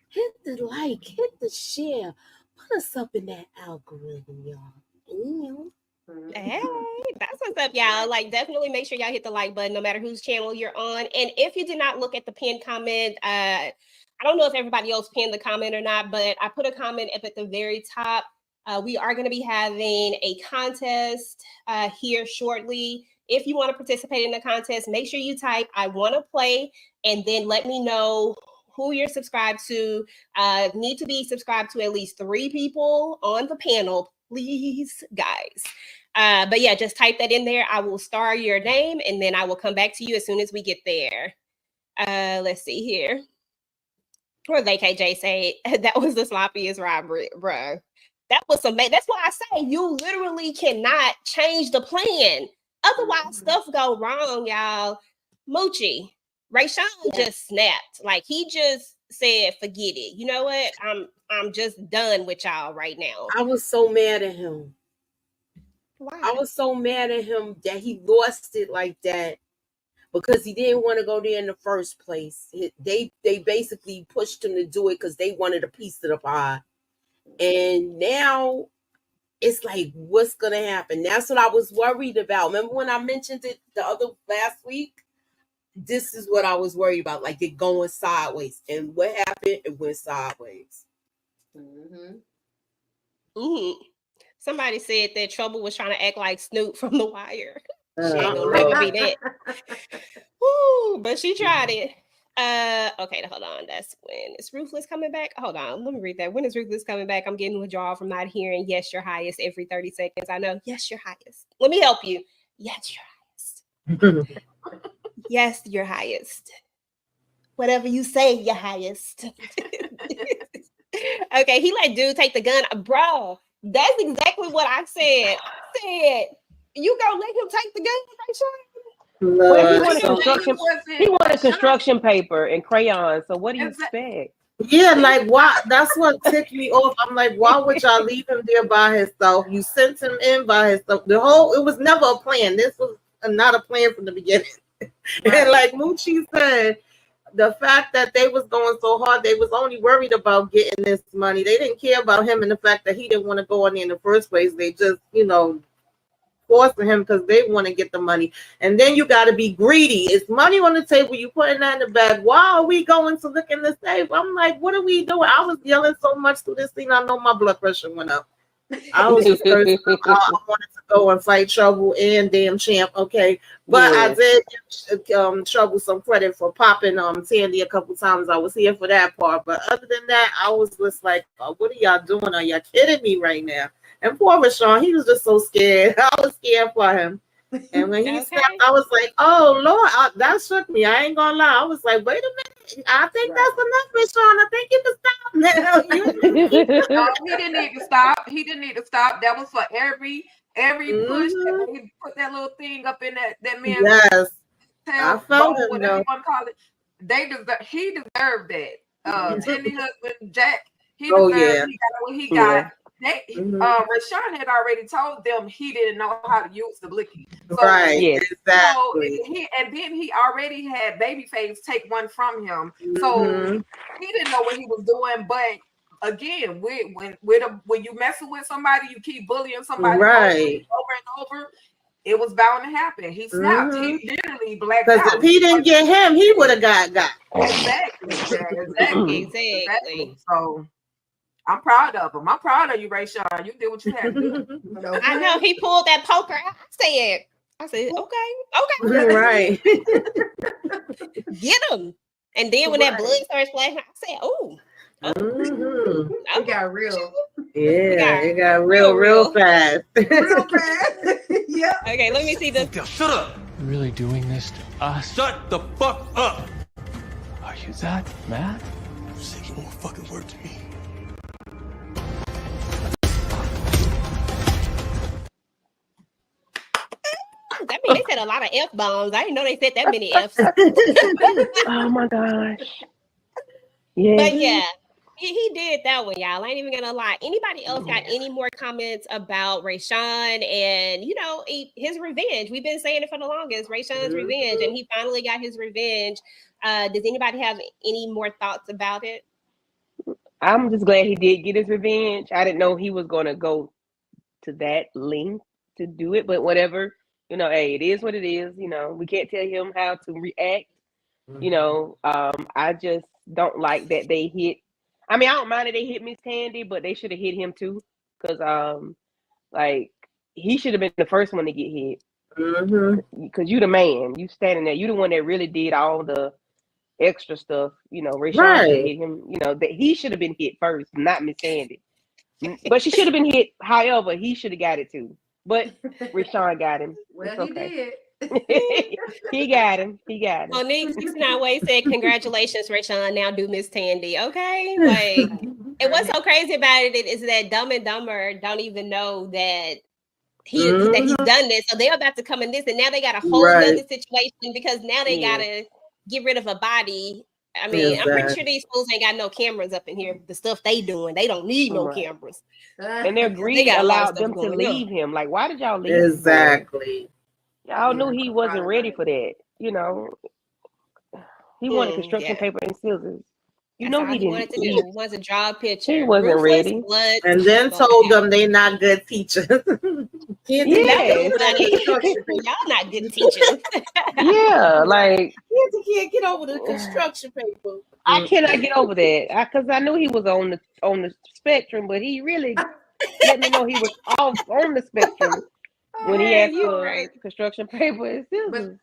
Hit the like, hit the share. Put us up in that algorithm, y'all. Hey, that's what's up, y'all. Like, definitely make sure y'all hit the like button, no matter whose channel you're on. And if you did not look at the pinned comment, I don't know if everybody else pinned the comment or not, but I put a comment up at the very top. We are going to be having a contest here shortly. If you want to participate in the contest, make sure you type "I want to play" and then let me know who you're subscribed to. Need to be subscribed to at least 3 people on the panel, please, guys. But yeah, just type that in there. I will star your name and then I will come back to you as soon as we get there. Let's see here. Or they KJ say that was the sloppiest robbery, bro. That was some. That's why I say you literally cannot change the plan. Otherwise, stuff go wrong, y'all. Moochie, Rayshawn just snapped. Like, he just said, "Forget it." You know what? I'm just done with y'all right now. I was so mad at him. Why? I was so mad at him that he lost it like that. because he didn't want to go there in the first place. They basically pushed him to do it because they wanted a piece of the pie. And now it's like, what's going to happen? That's what I was worried about. Remember when I mentioned it last week? This is what I was worried about. Like, it going sideways. And what happened? It went sideways. Somebody said that Trouble was trying to act like Snoop from The Wire. She ain't gonna never be that. Woo, but she tried it. Okay, hold on. That's when is Ruthless coming back? Hold on, let me read that. When is Ruthless coming back? I'm getting withdrawal from not hearing yes, your highest every 30 seconds. I know. Yes, your highest. Let me help you. Yes, your highest. Yes, your highest. Whatever you say, your highest. Okay, he let dude take the gun. Bro, that's exactly what I said. You gonna let him take the gun? Well, he wanted construction paper and crayons. So what do you expect? Yeah, like why? That's what ticked me off. I'm like, why would y'all leave him there by himself? You sent him in by himself. It was never a plan. This was not a plan from the beginning. And like Moochie said, the fact that they was going so hard, they was only worried about getting this money. They didn't care about him and the fact that he didn't want to go in there in the first place. They just, forcing him because they want to get the money. And then you got to be greedy. It's money on the table. You putting that in the bag. Why are we going to look in the safe? I'm like, what are we doing? I was yelling so much through this thing. I know my blood pressure went up. I was just thirsty. I wanted to go and fight Trouble and damn Champ. Okay, but I did give Trouble some credit for popping Tandy a couple times. I was here for that part. But other than that, I was just like, what are y'all doing? Are y'all kidding me right now? And poor Rashawn, he was just so scared. I was scared for him. And when he snapped, I was like, oh, Lord, that shook me. I ain't going to lie. I was like, wait a minute. I think that's enough, Rashawn. I think you can stop now. He didn't need to stop. He didn't need to stop. That was for every push. He put that little thing up in that man's I felt him, whatever you want to call it. He deserved that. Tandy husband, Jack, he deserved he got what he got. Rashawn had already told them he didn't know how to use the blicky. So, exactly. So he already had Babyface take one from him. So he didn't know what he was doing. But again, when you messing with somebody, you keep bullying somebody over and over. It was bound to happen. He snapped. He literally blacked out. Because if he didn't get him, he would have got. Exactly. So I'm proud of him. I'm proud of you, Rashawn. You did what you had to do. I know he pulled that poker out. I said, okay. Right. Get him. And then when that blood started splashing, I said, oh. It got real. Yeah, it got real fast. Real fast. Yep. Okay, let me see this. Shut up! You're really doing this to us? Shut the fuck up! Are you that mad? Say one more fucking word to me. That means they said a lot of F-bombs. I didn't know they said that many Fs. Oh my gosh. Yeah. But yeah, he did that one, y'all. I ain't even gonna lie. Anybody else got any more comments about Rashawn and his revenge? We've been saying it for the longest. Rashawn's revenge, and he finally got his revenge. Does anybody have any more thoughts about it? I'm just glad he did get his revenge. I didn't know he was gonna go to that length to do it, but whatever. Hey, it is what it is. We can't tell him how to react. I just don't like that they hit. I mean, I don't mind that they hit Miss Tandy, but they should have hit him too. Because, he should have been the first one to get hit. Because you the man. You standing there. You the one that really did all the extra stuff. Rashawn should hit him. That he should have been hit first, not Miss Tandy. But she should have been hit. However, he should have got it too. But Rashawn got him. Well, he did. He got him. Monique 69 Way said, congratulations, Rashawn. Now do Miss Tandy. Okay. And what's so crazy about it is that Dumb and Dumber don't even know that he's done this. So they're about to come in this, and now they got a whole other situation because now they gotta get rid of a body. I mean, I'm pretty sure these fools ain't got no cameras up in here. The stuff they doing, they don't need no cameras. And their greed allowed them to leave him. Like, why did y'all leave him? Exactly. Y'all knew he wasn't ready for that. you know, he wanted construction Yeah. paper and scissors. You That's know all he he wanted to didn't. do. He wanted to draw a picture. He wasn't Ruthless ready. blood. And then going told out. them they not good teachers. Kids That Yes. was funny. construction paper. Y'all not good teachers. Yeah, like Kids can't get over the construction paper. I cannot get over that because I knew he was on the spectrum, but he really let me know he was off on the spectrum when he asked you for right. construction paper and scissors.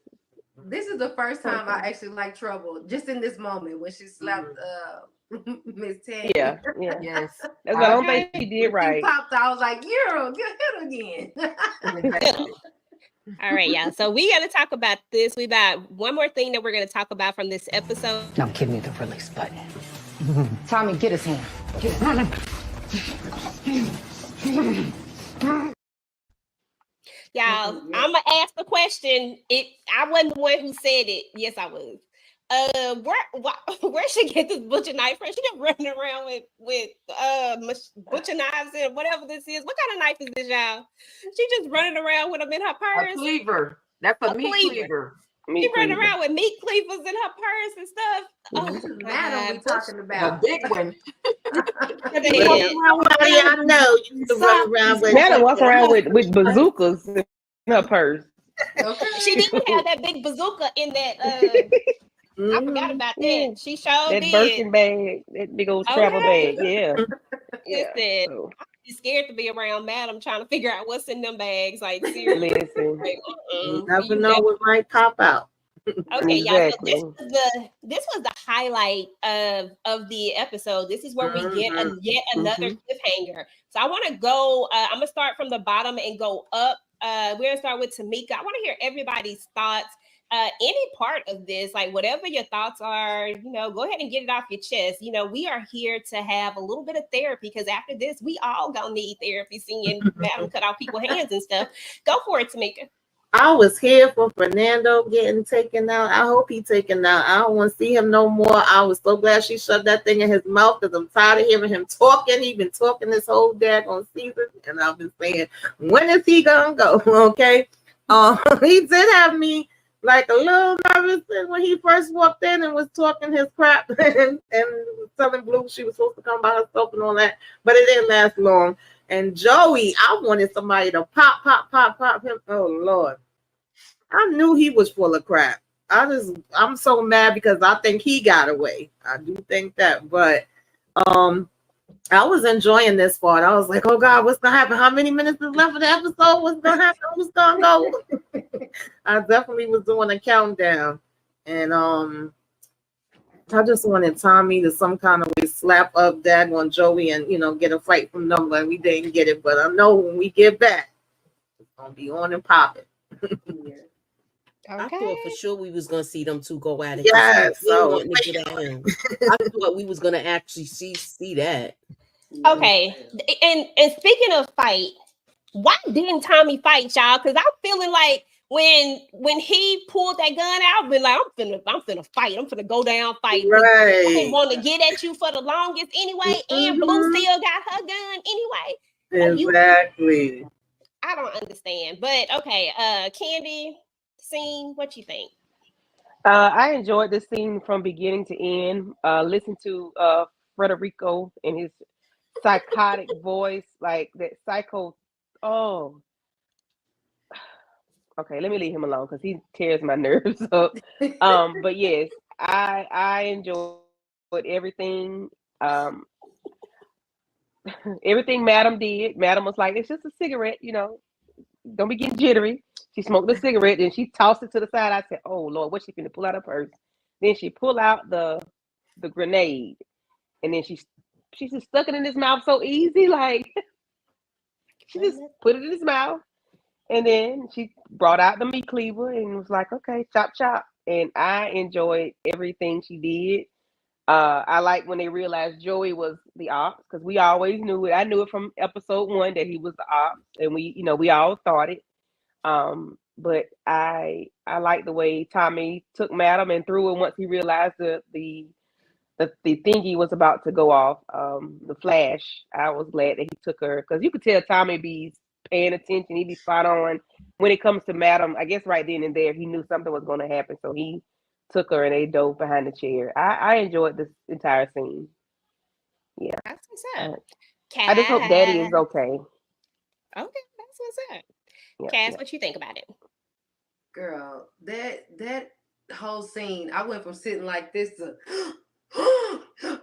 This is the first time I actually like Trouble. Just in this moment when she slapped Miss Tanya. Yeah. Yes. That's the only thing she did When right. she popped, I was like, "You're get hit again." Exactly. All right, y'all. So we got to talk about this. We got one more thing that we're going to talk about from this episode. Now give me the release button. Tommy, get his hand. Y'all, I'm gonna ask the question. I wasn't the one who said it. Yes, I was. Where she get this butcher knife from? She just running around with butcher knives and whatever this is. What kind of knife is this, y'all? She just running around with them in her purse. A cleaver. That's a meat cleaver. She running around with meat cleavers in her purse and stuff. Oh, Madam, we talking about a big one. I know you used to run around with. Madam walks around with bazookas in her purse. Okay. She didn't have that big bazooka in that. I forgot about that. She showed that did. Birkin bag, that big old travel bag. Yeah. Listen, So, I'm scared to be around Madam trying to figure out what's in them bags. Like seriously. listen. You never know what might pop out. Okay, Exactly. y'all. So this was the highlight of the episode. This is where we get yet another cliffhanger. So I want to go. I'm gonna start from the bottom and go up. We're gonna start with Tamika. I want to hear everybody's thoughts. Any part of this, like whatever your thoughts are, go ahead and get it off your chest. We are here to have a little bit of therapy because after this, we all gonna need therapy. Seeing Madam cut off people's hands and stuff. Go for it, Tamika. I was here for Fernando getting taken out. I hope he's taken out. I don't want to see him no more. I was so glad she shoved that thing in his mouth because I'm tired of hearing him talking. He's been talking this whole daggone season, and I've been saying, when is he gonna go? Okay. He did have me like a little nervous when he first walked in and was talking his crap and telling Blue she was supposed to come by herself and all that, but it didn't last long. And Joey, I wanted somebody to pop him. Oh Lord. I knew he was full of crap. I'm so mad because I think he got away. I do think that, but I was enjoying this part. I was like, oh God, what's gonna happen? How many minutes is left of the episode? What's gonna happen? Who's gonna go? I definitely was doing a countdown. And I just wanted Tommy to some kind of way slap up Dad on Joey and get a fight from them. Like we didn't get it, but I know when we get back, it's gonna be on and popping. I thought for sure we was gonna see them two go at it. Yes, so to get at him. I thought we was gonna actually see that. Okay, and speaking of fight, why didn't Tommy fight, y'all? Because I'm feeling like when he pulled that gun out, I've been like, I'm finna fight. I'm finna go down fight. Right. I didn't want to get at you for the longest anyway, and Blue still got her gun anyway. Exactly. I don't understand, but okay. Candy, scene, what you think? I enjoyed this scene from beginning to end. Listen to Frederico and his psychotic voice, like that psycho. Oh, okay. Let me leave him alone because he tears my nerves up. But yes, I enjoyed everything. Everything Madam did. Madam was like, it's just a cigarette, don't be getting jittery. She smoked the cigarette and she tossed it to the side. I said, oh Lord, what's she finna pull out her purse? Then she pulled out the grenade, and then she just stuck it in his mouth so easy, like she just put it in his mouth, and then she brought out the meat cleaver and was like, okay, chop chop. And I enjoyed everything she did. I like when they realized Joey was the ops, because we always knew it. I knew it from episode 1 that he was the ops, and we all thought it. But I like the way Tommy took Madam and threw it once he realized the thingy was about to go off. The flash. I was glad that he took her, because you could tell Tommy be paying attention. He'd be spot on. When it comes to Madam, I guess right then and there, he knew something was going to happen. So he took her and they dove behind the chair. I enjoyed this entire scene. Yeah. That's what's up. I just hope Daddy is okay. Okay, that's what's up. Yep, Cass, yep. what you think about it? Girl, that whole scene, I went from sitting like this to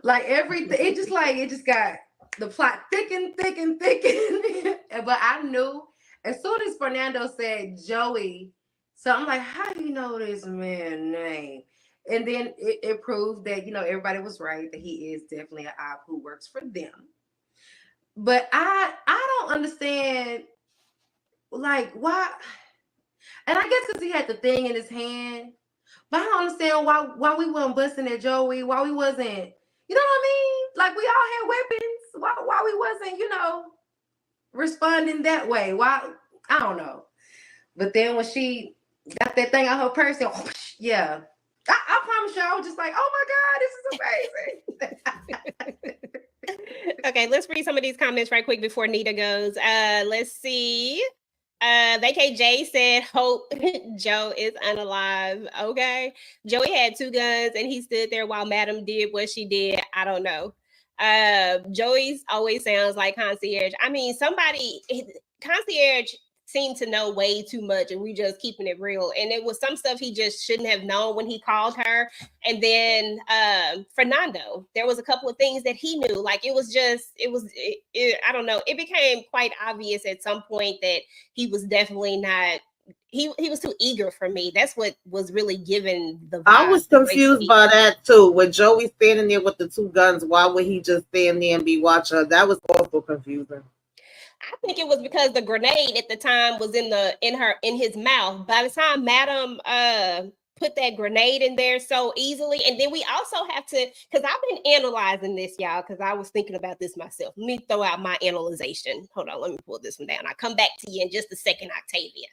like everything. It just got the plot thicken. But I knew as soon as Fernando said Joey, so I'm like, how do you know this man's name? And then it proved that, everybody was right, that he is definitely an op who works for them. But I don't understand, like, why. And I guess because he had the thing in his hand. But I don't understand why we wasn't busting at Joey, why we wasn't, you know what I mean? Like, we all had weapons. Why we wasn't, responding that way? Why? I don't know. But then when she got that thing out her purse, yeah. I promise you, I was just like, oh my God, this is amazing. Okay, let's read some of these comments right quick before Nita goes. Let's see. VKJ said, hope Joe is unalive. Okay. Joey had 2 guns and he stood there while Madam did what she did. I don't know. Joey's always sounds like concierge. I mean, concierge seemed to know way too much and we just keeping it real. And it was some stuff he just shouldn't have known when he called her. And then Fernando, there was a couple of things that he knew. Like I don't know. It became quite obvious at some point that he was definitely not, he was too eager for me. That's what was really given the vibe. I was confused by that too. With Joey standing there with the 2 guns, why would he just stand there and be watching her? That was also confusing. I think it was because the grenade at the time was in his mouth. By the time Madam put that grenade in there so easily, and then we also have to, because I've been analyzing this, y'all, because I was thinking about this myself. Let me throw out my analyzation. Hold on, let me pull this one down. I'll come back to you in just a second, Octavia.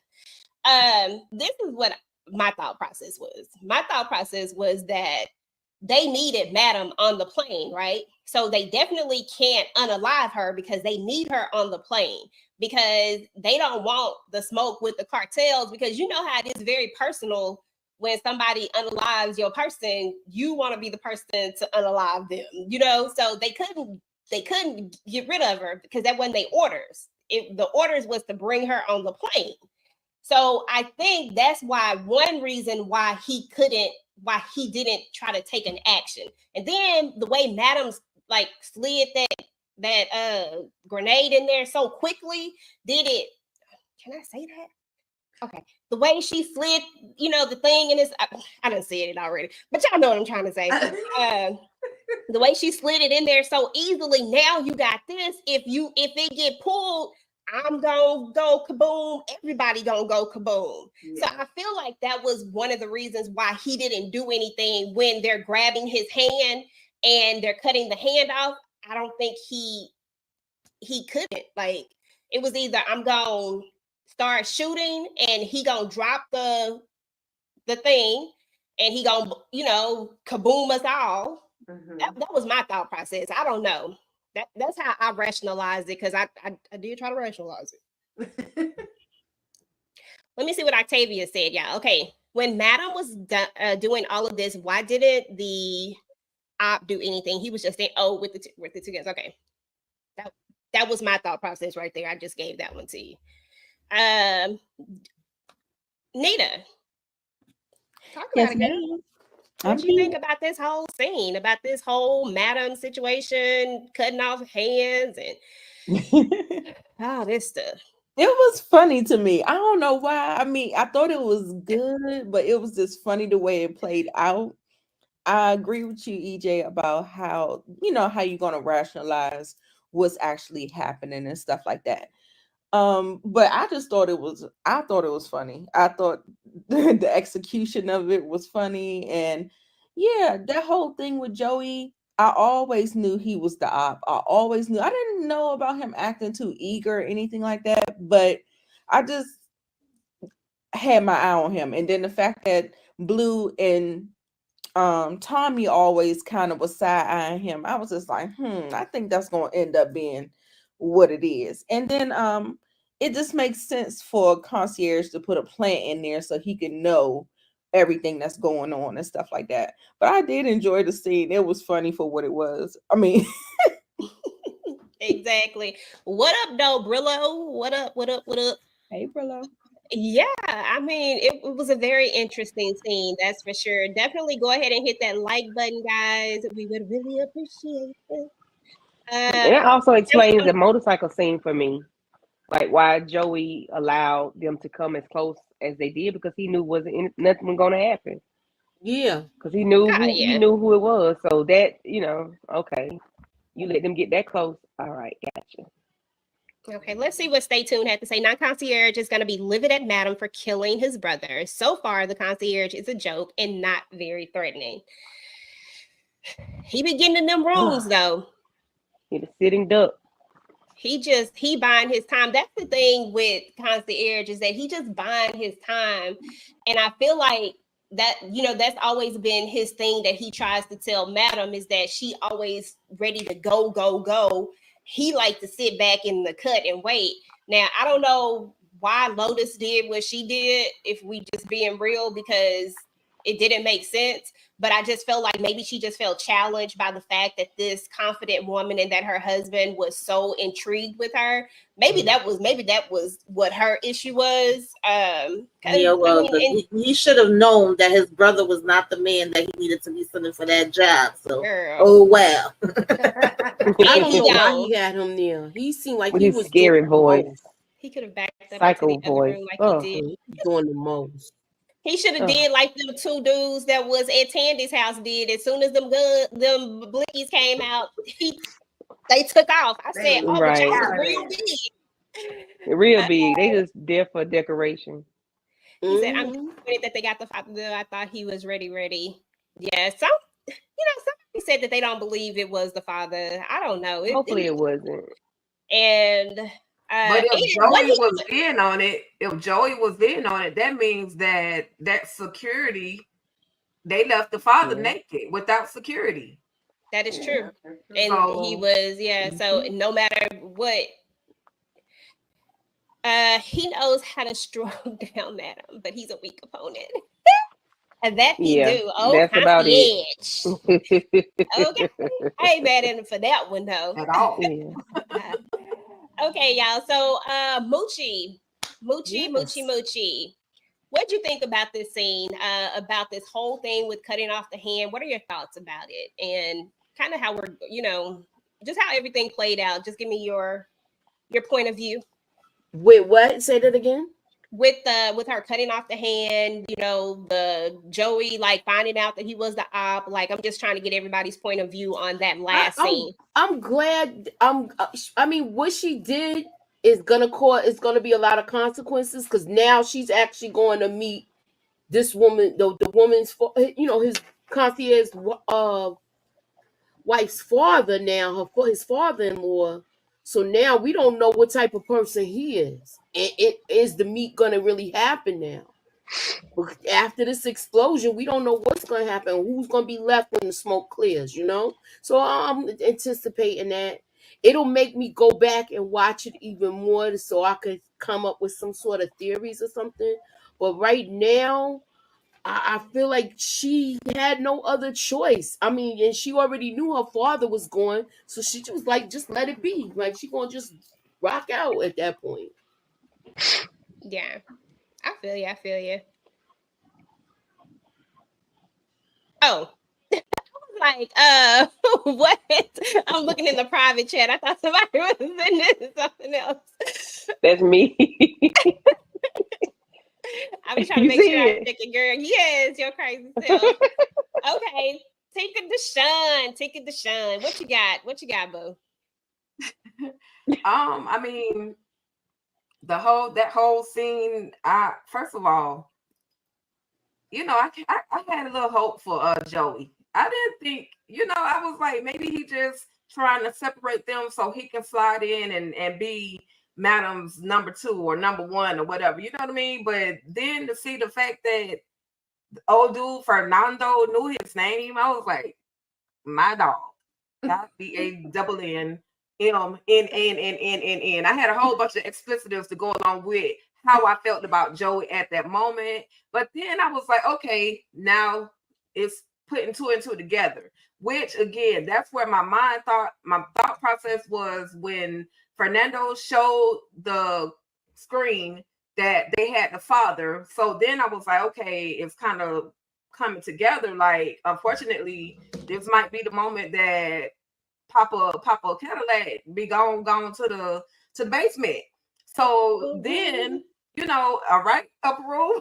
This is what my thought process was. My thought process was that they needed Madam on the plane, right? So they definitely can't unalive her because they need her on the plane because they don't want the smoke with the cartels, because you know how it is very personal when somebody unalives your person. You want to be the person to unalive them, so they couldn't get rid of her because that wasn't their orders. The orders was to bring her on the plane. So I think that's one reason why he didn't try to take an action. And then the way Madam's like slid that grenade in there so quickly, did it? Can I say that? Okay. The way she slid, the thing in his, I didn't say it already, but y'all know what I'm trying to say. The way she slid it in there so easily, now you got this. If it get pulled, I'm gonna go kaboom. Everybody gonna go kaboom. Yeah. So I feel like that was one of the reasons why he didn't do anything when they're grabbing his hand and they're cutting the hand off. I don't think he couldn't. Like, it was either I'm gonna start shooting and he gonna drop the thing and he gonna kaboom us all. Mm-hmm. That was my thought process. I don't know. That's how I rationalized it, because I did try to rationalize it. Let me see what Octavia said. Yeah, okay. When Madam was doing all of this, why didn't the op do anything? He was just saying, "Oh, with the 2 guys." Okay, that was my thought process right there. I just gave that one to you. Nita, talk about it, girl. What do you think about this whole scene, about this whole Madam situation, cutting off hands and all this stuff? It was funny to me. I don't know why. I mean, I thought it was good, but it was just funny the way it played out. I agree with you, EJ, about how you're going to rationalize what's actually happening and stuff like that. But I just thought it was funny. I thought the execution of it was funny. And yeah, that whole thing with Joey, I always knew he was the op. I didn't know about him acting too eager or anything like that, but I just had my eye on him. And then the fact that Blue and Tommy always kind of was side-eyeing him, I was just like, I think that's going to end up being what it is. And then it just makes sense for a concierge to put a plant in there so he can know everything that's going on and stuff like that. But I did enjoy the scene. It was funny for what it was. I mean, exactly. What up, though, Brillo? What up? What up? What up? Hey, Brillo. Yeah, I mean, it was a very interesting scene, that's for sure. Definitely go ahead and hit that like button, guys. We would really appreciate it. And it also explains the motorcycle scene for me, like why Joey allowed them to come as close as they did, because he knew nothing was going to happen. Yeah, because he knew yeah. he knew who it was. So that, okay, you let them get that close. All right, gotcha. Okay, let's see what Stay Tuned had to say. Non-concierge is going to be livid at Madam for killing his brother. So far, the concierge is a joke and not very threatening. He be getting in them rooms, though. He the sitting duck. He buying his time. That's the thing with concierge, is that he just buying his time. And I feel like that, that's always been his thing that he tries to tell Madam, is that she always ready to go. He like to sit back in the cut and wait. Now, I don't know why Lotus did what she did, if we just being real, because it didn't make sense. But I just felt like maybe she just felt challenged by the fact that this confident woman and that her husband was so intrigued with her. Maybe that was what her issue was. Yeah, well, he should have known that his brother was not the man that he needed to be sending for that job. So, oh well. I don't know why he had him there. He seemed like with he his was scary voice. He could have backed up Psycho into the other voice. room like he did. Doing the most. He should have did like them two dudes that was at Tandy's house did. As soon as them blickies came out, they took off. I said, "Oh, right. but y'all was real big." Real big. They just there for decoration. He said, "I'm disappointed that they got the father. I thought he was ready." Yeah, somebody said that they don't believe it was the father. I don't know. Hopefully it wasn't. And but if Joey was in on it, that means that security, they left the father naked without security. That is true. And so, he was, so no matter what, he knows how to stroke down Madam, but he's a weak opponent. And that he do. Oh, that's about it. Okay. I ain't mad at him for that one, though. At all. Okay, y'all. So, Moochie. What'd you think about this scene? About this whole thing with cutting off the hand? What are your thoughts about it? And kind of how we're, just how everything played out. Just give me your point of view. Wait, what? Say that again. With her cutting off the hand, the Joey like finding out that he was the op. Like, I'm just trying to get everybody's point of view on that last scene. I'm glad. I mean, what she did is gonna be a lot of consequences, because now she's actually going to meet this woman, the woman's, his concierge wife's father. Now his father-in-law. So now we don't know what type of person he is. Is the meet going to really happen now? After this explosion, we don't know what's going to happen. Who's going to be left when the smoke clears, So I'm anticipating that. It'll make me go back and watch it even more so I could come up with some sort of theories or something. But right now, I feel like she had no other choice. I mean, and she already knew her father was going, so she was like, just let it be. Like, she gonna just rock out at that point. Yeah, I feel you. Oh, I was like, what? I'm looking in the private chat. I thought somebody was sending something else. That's me. I was trying to make sure I'm thinking, girl. Yes, you're crazy self. Okay, TicahDishawn. What you got, boo? I mean, that whole scene. First of all, I had a little hope for Joey. I didn't think, I was like, maybe he just trying to separate them so he can slide in and be Madam's number 2 or number 1 or whatever, you know what I mean? But then to see the fact that old dude Fernando knew his name, I was like, my dog, got the A double N M-N-N-N-N-N-N. I had a whole bunch of explicitives to go along with how I felt about Joey at that moment. But then I was like, okay, now it's putting two and two together. Which again, that's where my thought process was when Fernando showed the screen that they had the father. So then I was like, okay, it's kind of coming together. Like, unfortunately, this might be the moment that Papa Cadillac be gone to the basement. So then, all right, upper room.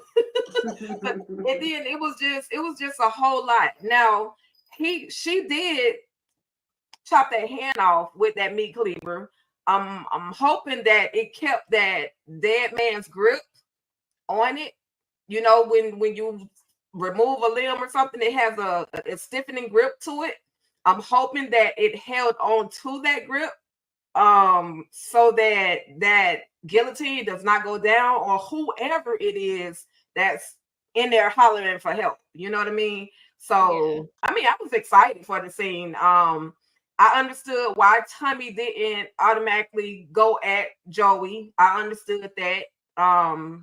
And then it was just a whole lot. Now she did chop that hand off with that meat cleaver. I'm hoping that it kept that dead man's grip on it. When you remove a limb or something, it has a stiffening grip to it. I'm hoping that it held on to that grip, so that guillotine does not go down, or whoever it is that's in there hollering for help. You know what I mean? So, I mean, I was excited for the scene. I understood why Tommy didn't automatically go at Joey. I understood that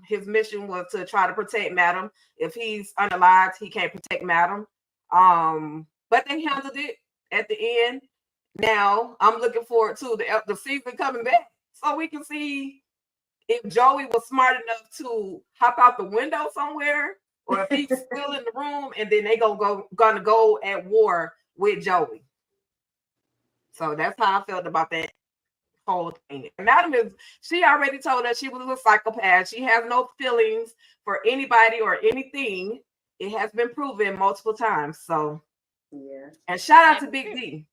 his mission was to try to protect Madam. If he's unalived, he can't protect Madam. But they handled it at the end. Now I'm looking forward to the season coming back, so we can see if Joey was smart enough to hop out the window somewhere, or if he's still in the room, and then they gonna go at war with Joey. So that's how I felt about that whole thing. Madam she already told us she was a psychopath. She has no feelings for anybody or anything. It has been proven multiple times. So yeah. And shout out to Big D.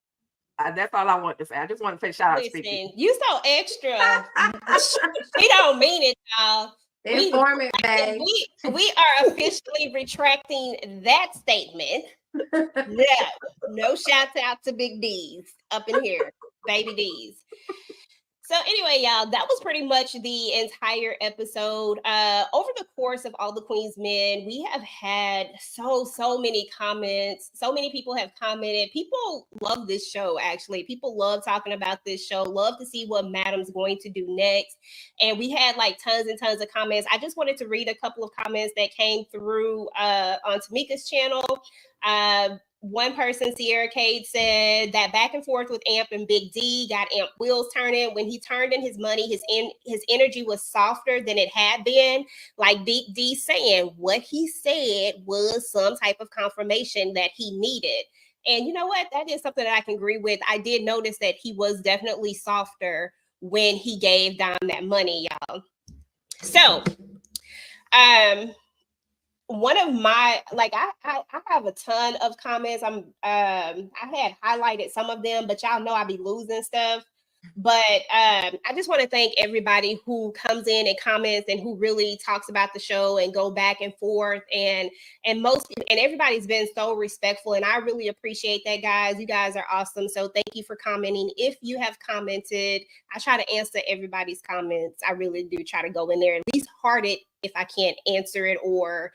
That's all I want to say. I just want to say shout out to Big D. You so extra. She don't mean it, y'all. Informant bag. We are officially retracting that statement. Yeah, no shouts out to Big D's up in here, baby D's. So anyway, y'all, that was pretty much the entire episode. Over the course of All the Queen's Men, we have had so many comments. So many people have commented. People love this show, actually. People love talking about this show, love to see what Madam's going to do next. And we had like tons and tons of comments. I just wanted to read a couple of comments that came through on Tamika's channel. One person, Sierra Cade, said that back and forth with Amp and Big D got Amp wheels turning. When he turned in his money, his energy was softer than it had been. Like Big D saying, what he said was some type of confirmation that he needed. And you know what? That is something that I can agree with. I did notice that he was definitely softer when he gave Dom that money, y'all. So, one of my, like, I have a ton of comments. I had highlighted some of them, but y'all know I be losing stuff. But I just want to thank everybody who comes in and comments and who really talks about the show and go back and forth, and everybody's been so respectful, and I really appreciate that, guys. You guys are awesome. So thank you for commenting. If you have commented, I try to answer everybody's comments. I really do try to go in there, at least heart it if I can't answer it or,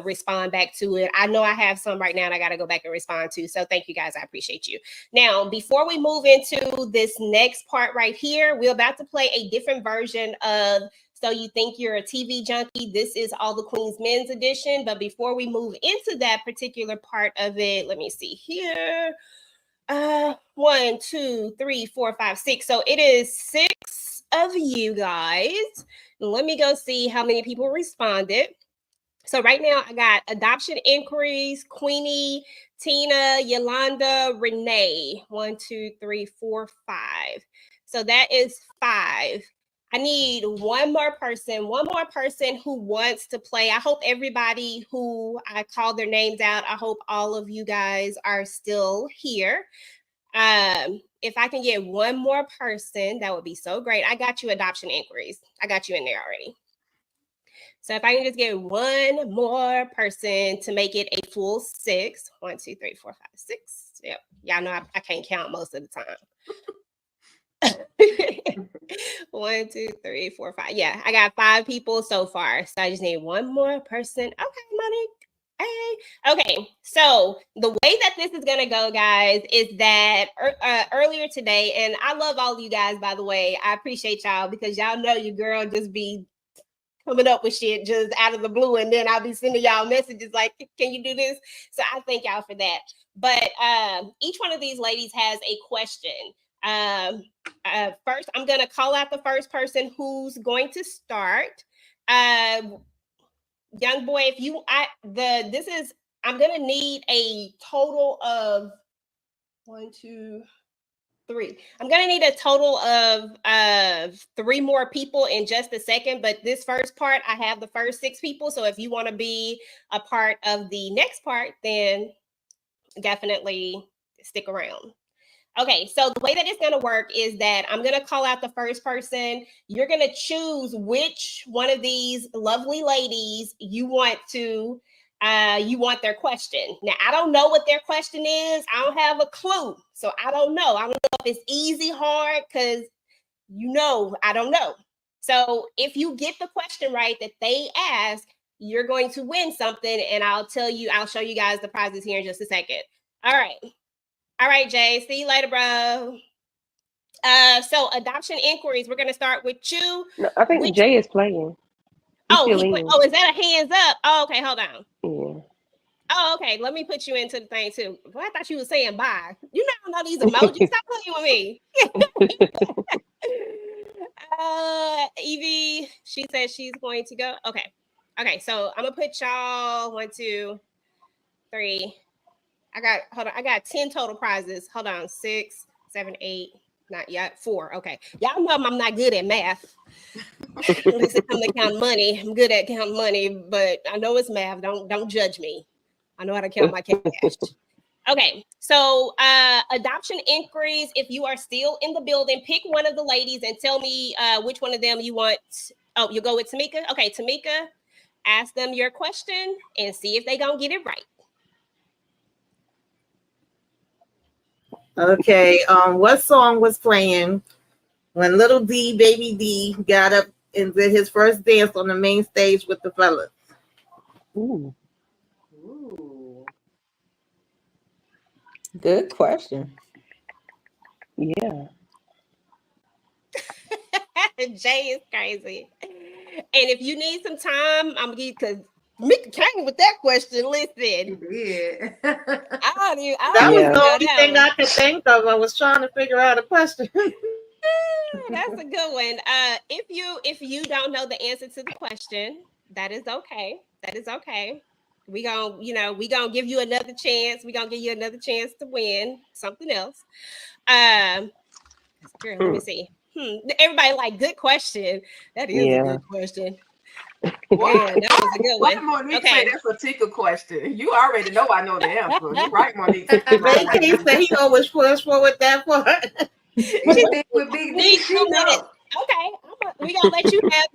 respond back to it. I know I have some right now and I got to go back and respond to. So thank you guys. I appreciate you. Now, before we move into this next part right here, we're about to play a different version of So You Think You're a TV Junkie. This is All the Queen's Men's edition. But before we move into that particular part of it, let me see here. 1, 2, 3, 4, 5, 6. So it is 6 of you guys. Let me go see how many people responded. So right now I got adoption inquiries, Queenie, Tina, Yolanda, Renee. 1, 2, 3, 4, 5. So that is 5. I need one more person who wants to play. I hope everybody who I called their names out, I hope all of you guys are still here. If I can get one more person, that would be so great. I got you adoption inquiries. I got you in there already. So if I can just get one more person to make it a full 6. 1, 2, 3, 4, 5, 6. Yep. Y'all know I can't count most of the time. 1, 2, 3, 4, 5. Yeah, I got 5 people so far. So I just need one more person. Okay, Monique. Okay, so the way that this is gonna go, guys, is that earlier today, and I love all of you guys, by the way. I appreciate y'all because y'all know your girl just be coming up with shit just out of the blue, and then I'll be sending y'all messages like, "Can you do this?" So I thank y'all for that. But each one of these ladies has a question. First, I'm gonna call out the first person who's going to start. Young boy, if you I'm gonna need a total of 1, 2, 3. I'm gonna need a total of 3 more people in just a second. But this first part, I have the first 6 people. So if you want to be a part of the next part, then definitely stick around. Okay, so the way that it's going to work is that I'm going to call out the first person. You're going to choose which one of these lovely ladies you want their question. Now, I don't know what their question is. I don't have a clue. So I don't know. I don't know if it's easy, hard, because I don't know. So if you get the question right that they ask, you're going to win something. And I'll show you guys the prizes here in just a second. All right, Jay. See you later, bro. So adoption inquiries. We're gonna start with you. No, I think Jay is playing. Is that a hands up? Oh, okay. Hold on. Yeah. Oh, okay. Let me put you into the thing too. Well, I thought you were saying bye. You know these emojis. Stop playing with me. Evie, she says she's going to go. Okay. So I'm gonna put y'all 1, 2, 3. I got 10 total prizes. Hold on. 6, 7, 8, not yet. 4. Okay. Y'all know I'm not good at math. At least it comes to count money. I'm good at counting money, but I know it's math. Don't judge me. I know how to count my cash. Okay. So adoption inquiries. If you are still in the building, pick one of the ladies and tell me which one of them you want. Oh, you'll go with Tamika? Okay, Tamika, ask them your question and see if they gonna get it right. Okay, what song was playing when little D, baby D, got up and did his first dance on the main stage with the fellas? Ooh. Good question. Yeah. Jay is crazy. And if you need some time, I'm gonna give because Mika came with that question. Listen, Yeah. That was the only thing I could think of. I was trying to figure out a question. That's a good one. If you don't know the answer to the question, that is okay. That is okay. We gonna give you another chance. We gonna give you another chance to win something else. Girl, let me see. Everybody like good question. That is a good question. What? That was a good one. What Monique say that's a Ticah question. You already know I know the answer. You're right, Monique. He said he always push forward that part. With Big D, she knows. Okay, we gonna let you have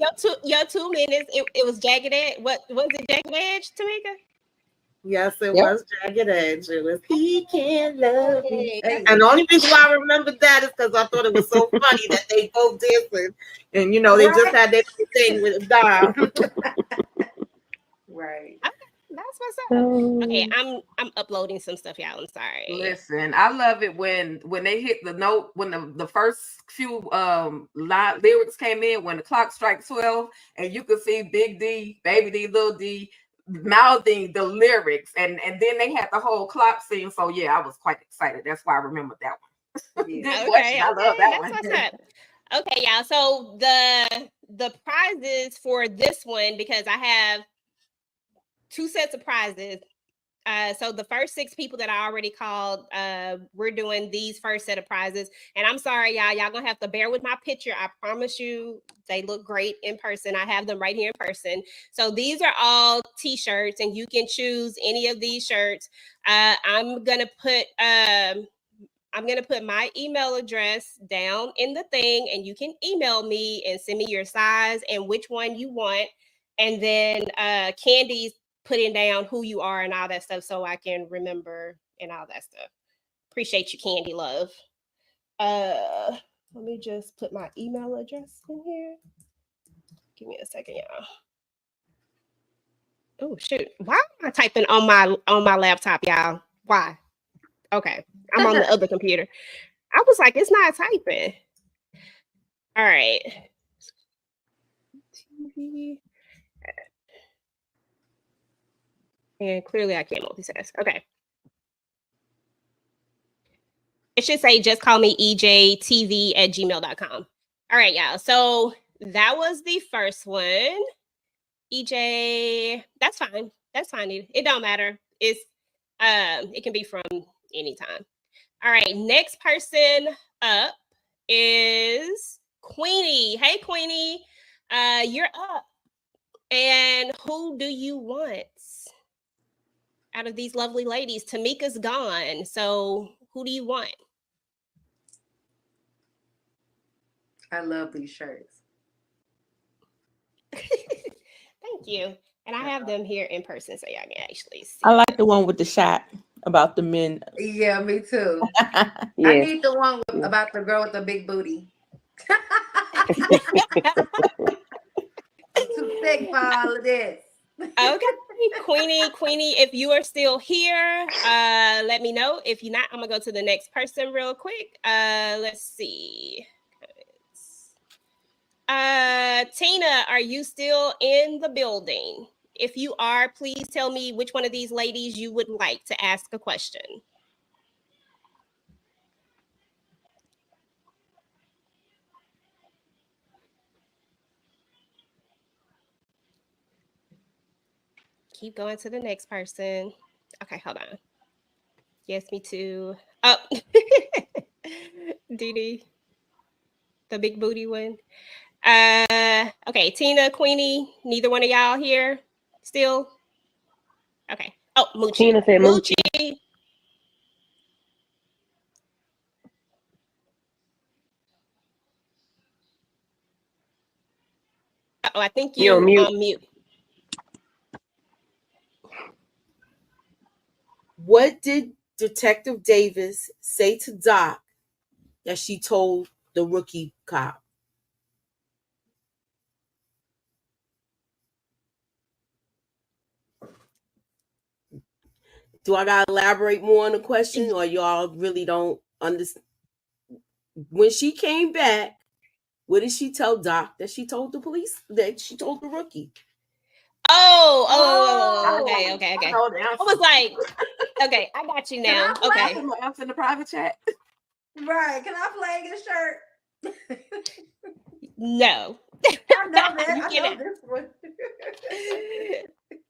your 2 minutes. It was Jagged Edge. What was it? Jagged Edge, Tamika? Yes, it was Jagged Edge. It was He Can Love Me. And the only reason why I remembered that is because I thought it was so funny that they both dancing. And they just had that thing with Dom. Right. That's what's up. Okay, I'm uploading some stuff, y'all. I'm sorry. Listen, I love it when they hit the note, when the first few lyrics came in, when the clock strikes 12, and you could see Big D, Baby D, Little D mouthing the lyrics, and then they had the whole clock scene. So yeah, I was quite excited. That's why I remembered that one. Good question. I love that one. What's up. Okay, y'all. So the prizes for this one, because I have 2 sets of prizes. So the first 6 people that I already called, we're doing these first set of prizes. And I'm sorry, y'all gonna have to bear with my picture. I promise you, they look great in person. I have them right here in person. So these are all t-shirts, and you can choose any of these shirts. I'm gonna put my email address down in the thing, and you can email me and send me your size and which one you want. And then Candy's putting down who you are and all that stuff so I can remember and all that stuff. Appreciate you, Candy Love. Let me just put my email address in here. Give me a second, y'all. Oh shoot! Why am I typing on my laptop, y'all? Why? Okay, I'm on the other computer. I was like, it's not typing. All right. TV. And clearly I can't multitask. Okay. It should say just call me ejtv@gmail.com. All right, y'all. So that was the first one. EJ, that's fine. That's fine. It don't matter. It's it can be from anytime. All right, next person up is Queenie. Hey Queenie, you're up. And who do you want out of these lovely ladies? Tamika's gone. So who do you want? I love these shirts. Thank you. And I have them here in person so y'all can actually see. I like the one with the shot about the men. Yeah, me too. Yeah. I need the one about the girl with the big booty. I'm too sick for all of this. Okay, Queenie, if you are still here, let me know. If you're not, I'm gonna go to the next person real quick. Let's see. Tina, are you still in the building? If you are, please tell me which one of these ladies you would like to ask a question. Keep going to the next person. Okay, hold on. Yes, me too. Oh, Dee Dee, the big booty one. Okay, Tina, Queenie, neither one of y'all here still? Okay. Oh, Moochie. Tina said Moochie. Oh, I think you're on mute. What did Detective Davis say to Doc that she told the rookie cop? Do I gotta elaborate more on the question, or y'all really don't understand? When she came back, what did she tell Doc that she told the police, that she told the rookie? Okay. I was like, okay, I got you now. Okay. I'm in the private chat. Right. Can I play this shirt? No. I know that. I know this one.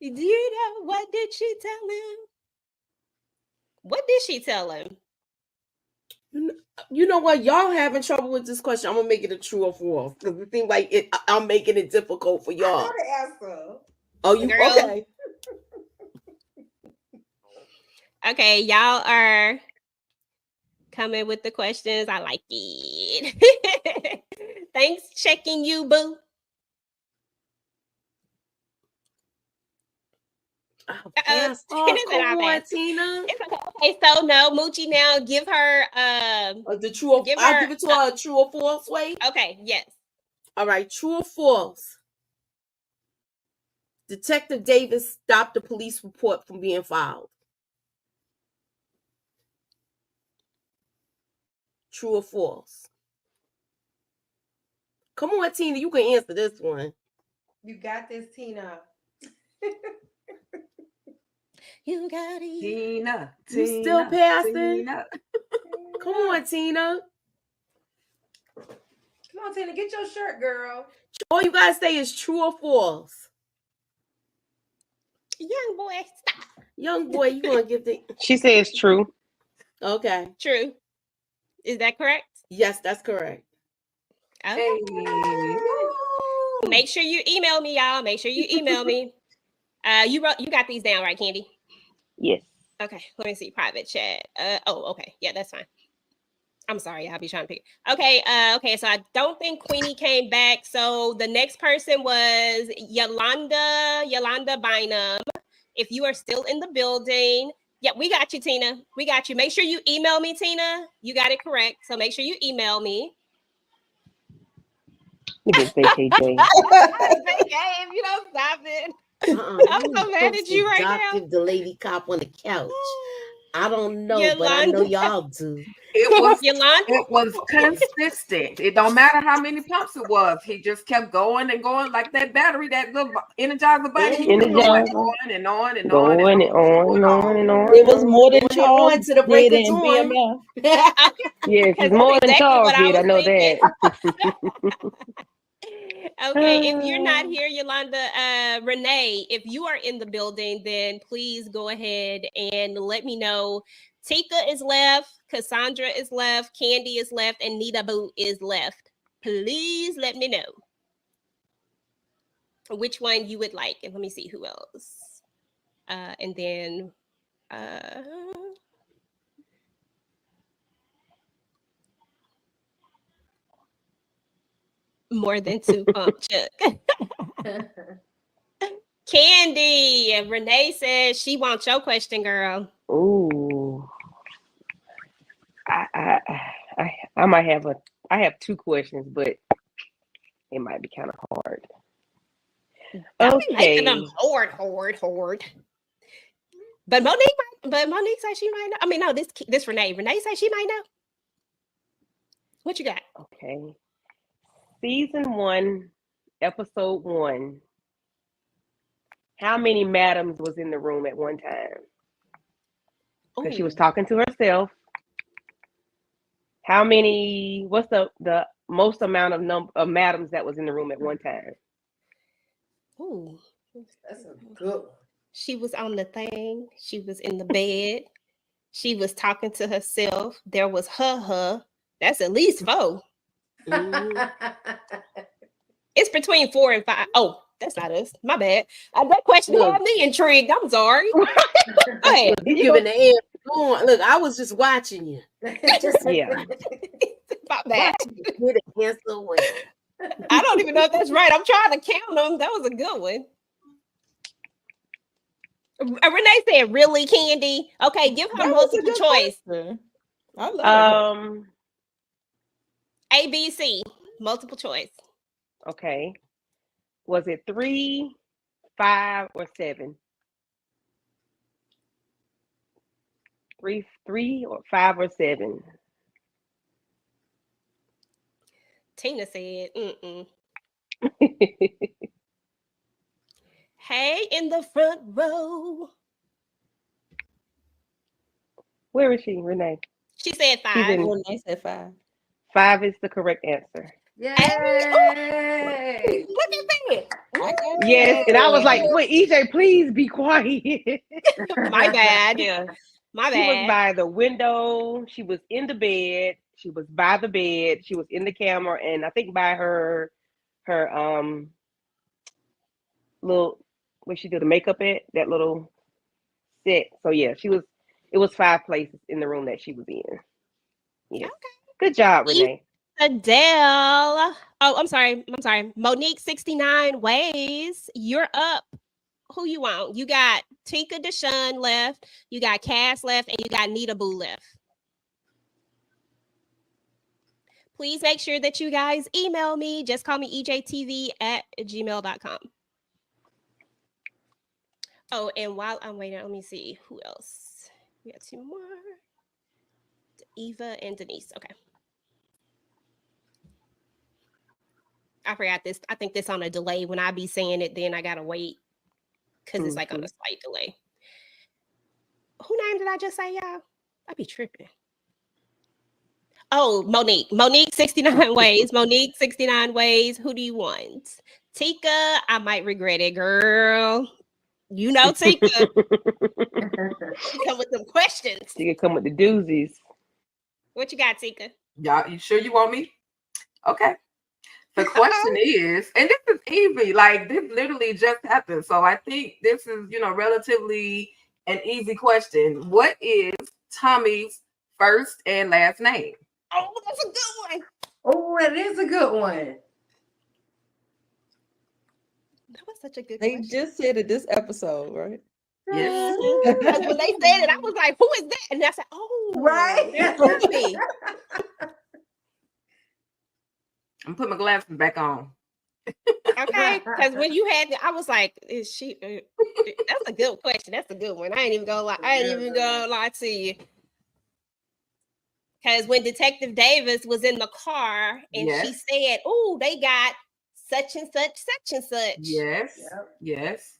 Do you know what did she tell him? What did she tell him? You know what? Y'all having trouble with this question. I'm gonna make it a true or false because it seems like I'm making it difficult for y'all. I know the answer. Oh, you Girl. okay? Okay, y'all are coming with the questions. I like it. Thanks, checking you, boo. Yes. Oh, come on, Tina. Okay, so no, Moochie, now give her the true or I'll give it to her a true or false way. Okay, yes. All right, true or false? Detective Davis stopped the police report from being filed. True or false? Come on, Tina, you can answer this one. You got this, Tina. You got it. Tina. You still passing? Come on, Tina. Come on, Tina, get your shirt, girl. All you gotta say is true or false. Young boy, stop. Young boy, you gonna give the... She says true. Okay. True. Is that correct? Yes, that's correct. Okay. Hey. Make sure you email me, y'all. Make sure you email me. You got these down, right, Candy? Yes. Okay, let me see. Private chat. Okay. Yeah, that's fine. I'm sorry, I'll be trying to pick. Okay, so I don't think Queenie came back. So the next person was Yolanda Bynum. If you are still in the building, yeah, we got you, Tina. We got you. Make sure you email me, Tina. You got it correct. So make sure you email me. You did say KJ. If you don't stop it. I'm so mad at you right now. The lady cop on the couch. I don't know, Yolanda. but I know y'all do. It was Yolanda. It was consistent. It don't matter how many pumps it was. He just kept going and going like that battery, that little energizer bunny. He kept going on and on and on and on. It was more than Charles to the break did of in dawn. BMF. Yes, it's more than Charles did. I know that. Okay, if you're not here, Yolanda, Renee, if you are in the building, then please go ahead and let me know. Ticah is left, Cassandra is left, Candy is left, and Nita Boo is left. Please let me know which one you would like. And let me see who else. And then more than two pump Chuck. Candy. Renee says she wants your question, girl. Ooh. I might have I have two questions, but it might be kind of hard. Okay. Them hard. But Monique says she might know. I mean, no, this Renee. Renee says she might know. What you got? Okay. Season 1, episode 1. How many madams was in the room at one time? Because she was talking to herself. How many? What's the most amount of madams that was in the room at one time? Ooh, that's a good one. She was on the thing. She was in the bed. She was talking to herself. There was her. That's at least 4. It's between 4 and 5. Oh, that's not us. My bad. That question had me intrigued. I'm sorry. Go ahead. You giving the answer. Look, I was just watching you. Yeah. My bad. I don't even know if that's right. I'm trying to count them. That was a good one. Renee said, "Really, Candy? Okay, give her multiple choice. I love A, B, C, multiple choice. Okay. Was it 3, 5, or 7? 3 or 5 or 7? Tina said, Hey, in the front row. Where is she, Renee? She said 5. Renee said 5. 5 is the correct answer. Yay! Look at that. Yes, and I was like, wait, EJ, please be quiet. My bad. Yeah. My She was bad. by the window. She was in the bed. She was by the bed. She was in the camera, and I think by her little where she did the makeup at, that little set. So yeah, it was 5 places in the room that she was in. Yeah. Okay. Good job, Renee. Adele. Oh, I'm sorry. Monique 69 Ways. You're up. Who you want? You got TicahDishawn left. You got Cass left, and you got Nita Boo left. Please make sure that you guys email me. Just call me ejtv@gmail.com. Oh, and while I'm waiting, let me see who else. We got 2 more. Eva and Denise. Okay. I forgot this. I think this on a delay. When I be saying it, then I gotta wait because it's like on a slight delay. Who name did I just say, y'all? I be tripping. Oh, Monique. Monique 69 Ways. Monique 69 Ways. Who do you want? Ticah, I might regret it, girl. You know Ticah. She come with some questions. She can come with the doozies. What you got, Ticah? Y'all, you sure you want me? Okay. The question is, and this is easy, like this literally just happened. So I think this is, relatively an easy question. What is Tommy's first and last name? Oh, that's a good one. Oh, that is a good one. That was such a good They question. just said it this episode, right? Yes. Because when they said it, I was like, who is that? And I said, oh, right. That's me. I'm putting my glasses back on. Okay, because when you had, I was like, "Is she?" That's a good question. That's a good one. I ain't even gonna lie. I ain't even gonna lie to you. Because when Detective Davis was in the car and she said, "Oh, they got such and such, such and such." Yes, yes.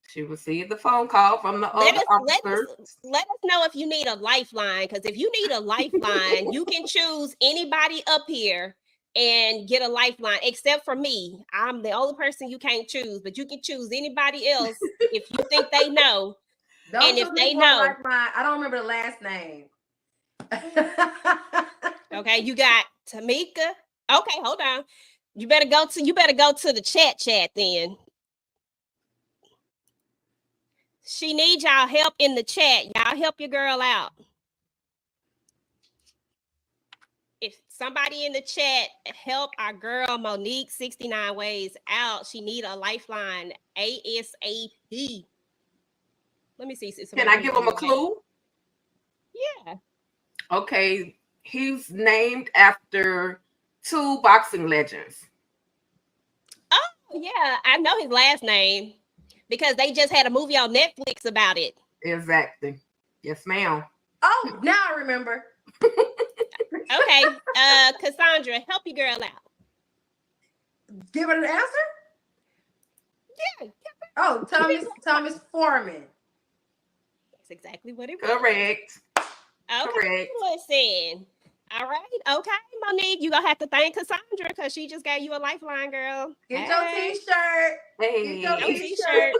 She received the phone call from the other officer. Let us know if you need a lifeline. Because if you need a lifeline, you can choose anybody up here and get a lifeline, except for me. I'm the only person you can't choose, but you can choose anybody else if you think they know. Don't and if they know, lifeline. I don't remember the last name. Okay, you got Tamika. Okay, hold on. You better go to the chat then. She needs y'all help in the chat. Y'all help your girl out. If somebody in the chat help our girl Monique 69 Ways out, she need a lifeline ASAP. Let me see. Can I give him a clue? Yeah. Okay, he's named after 2 boxing legends. Oh, yeah, I know his last name because they just had a movie on Netflix about it. Exactly. Yes, ma'am. Oh, now I remember. Okay, Cassandra, help your girl out. Give her an answer? Yeah. Oh, Thomas Foreman. That's exactly what it was. Correct. Okay, Correct. listen. All right. Okay, Monique, you gonna have to thank Cassandra because she just gave you a lifeline, girl. Get your t-shirt. Hey. Get your t-shirt.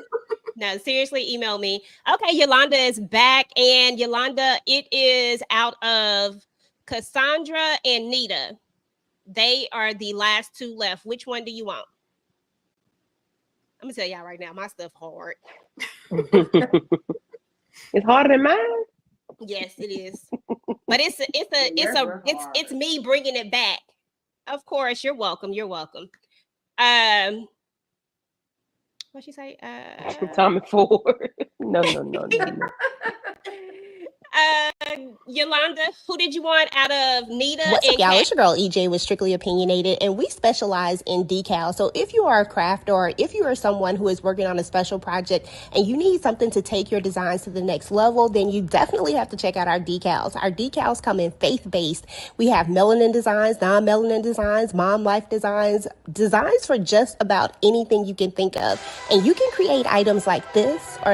No, seriously, email me. Okay, Yolanda is back, and Yolanda, it is out of Cassandra and Nita. They are the last 2 left. Which one do you want? I'm gonna tell y'all right now, my stuff hard. It's harder than mine. Yes, it is. But it's me bringing it back. Of course, you're welcome. You're welcome. What'd she say? Tommy Ford. No. Yolanda, who did you want out of Nita? What's up, y'all? It's your girl EJ with Strictly Opinionated, and we specialize in decals. So if you are a crafter, or if you are someone who is working on a special project and you need something to take your designs to the next level, then you definitely have to check out our decals. Our decals come in faith-based. We have melanin designs, non-melanin designs, mom life designs, designs for just about anything you can think of. And you can create items like this, or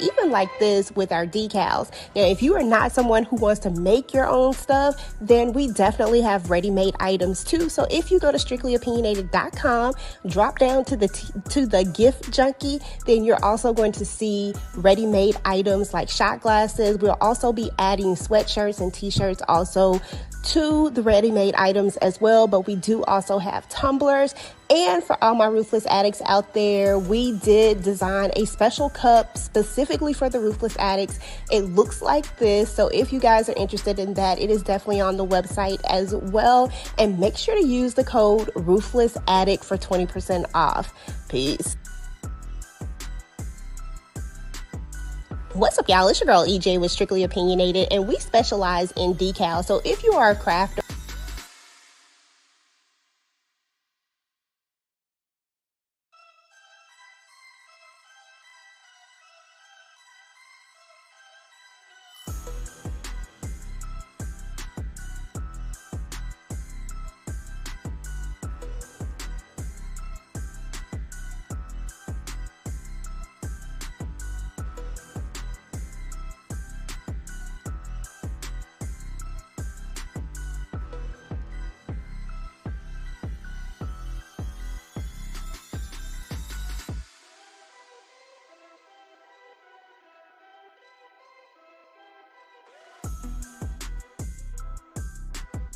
even like this with our decals. Now, if you are not someone who wants to make your own stuff, then we definitely have ready-made items too. So if you go to strictlyopinionated.com, drop down to the gift junkie, then you're also going to see ready-made items like shot glasses. We'll also be adding sweatshirts and t-shirts also to the ready-made items as well, but we do also have tumblers. And for all my Ruthless addicts out there, we did design a special cup specifically for the Ruthless addicts. It looks like this, so if you guys are interested in that, it is definitely on the website as well. And make sure to use the code RuthlessAddict for 20% off. Peace. What's up, y'all? It's your girl EJ with Strictly Opinionated, and we specialize in decals. So if you are a crafter,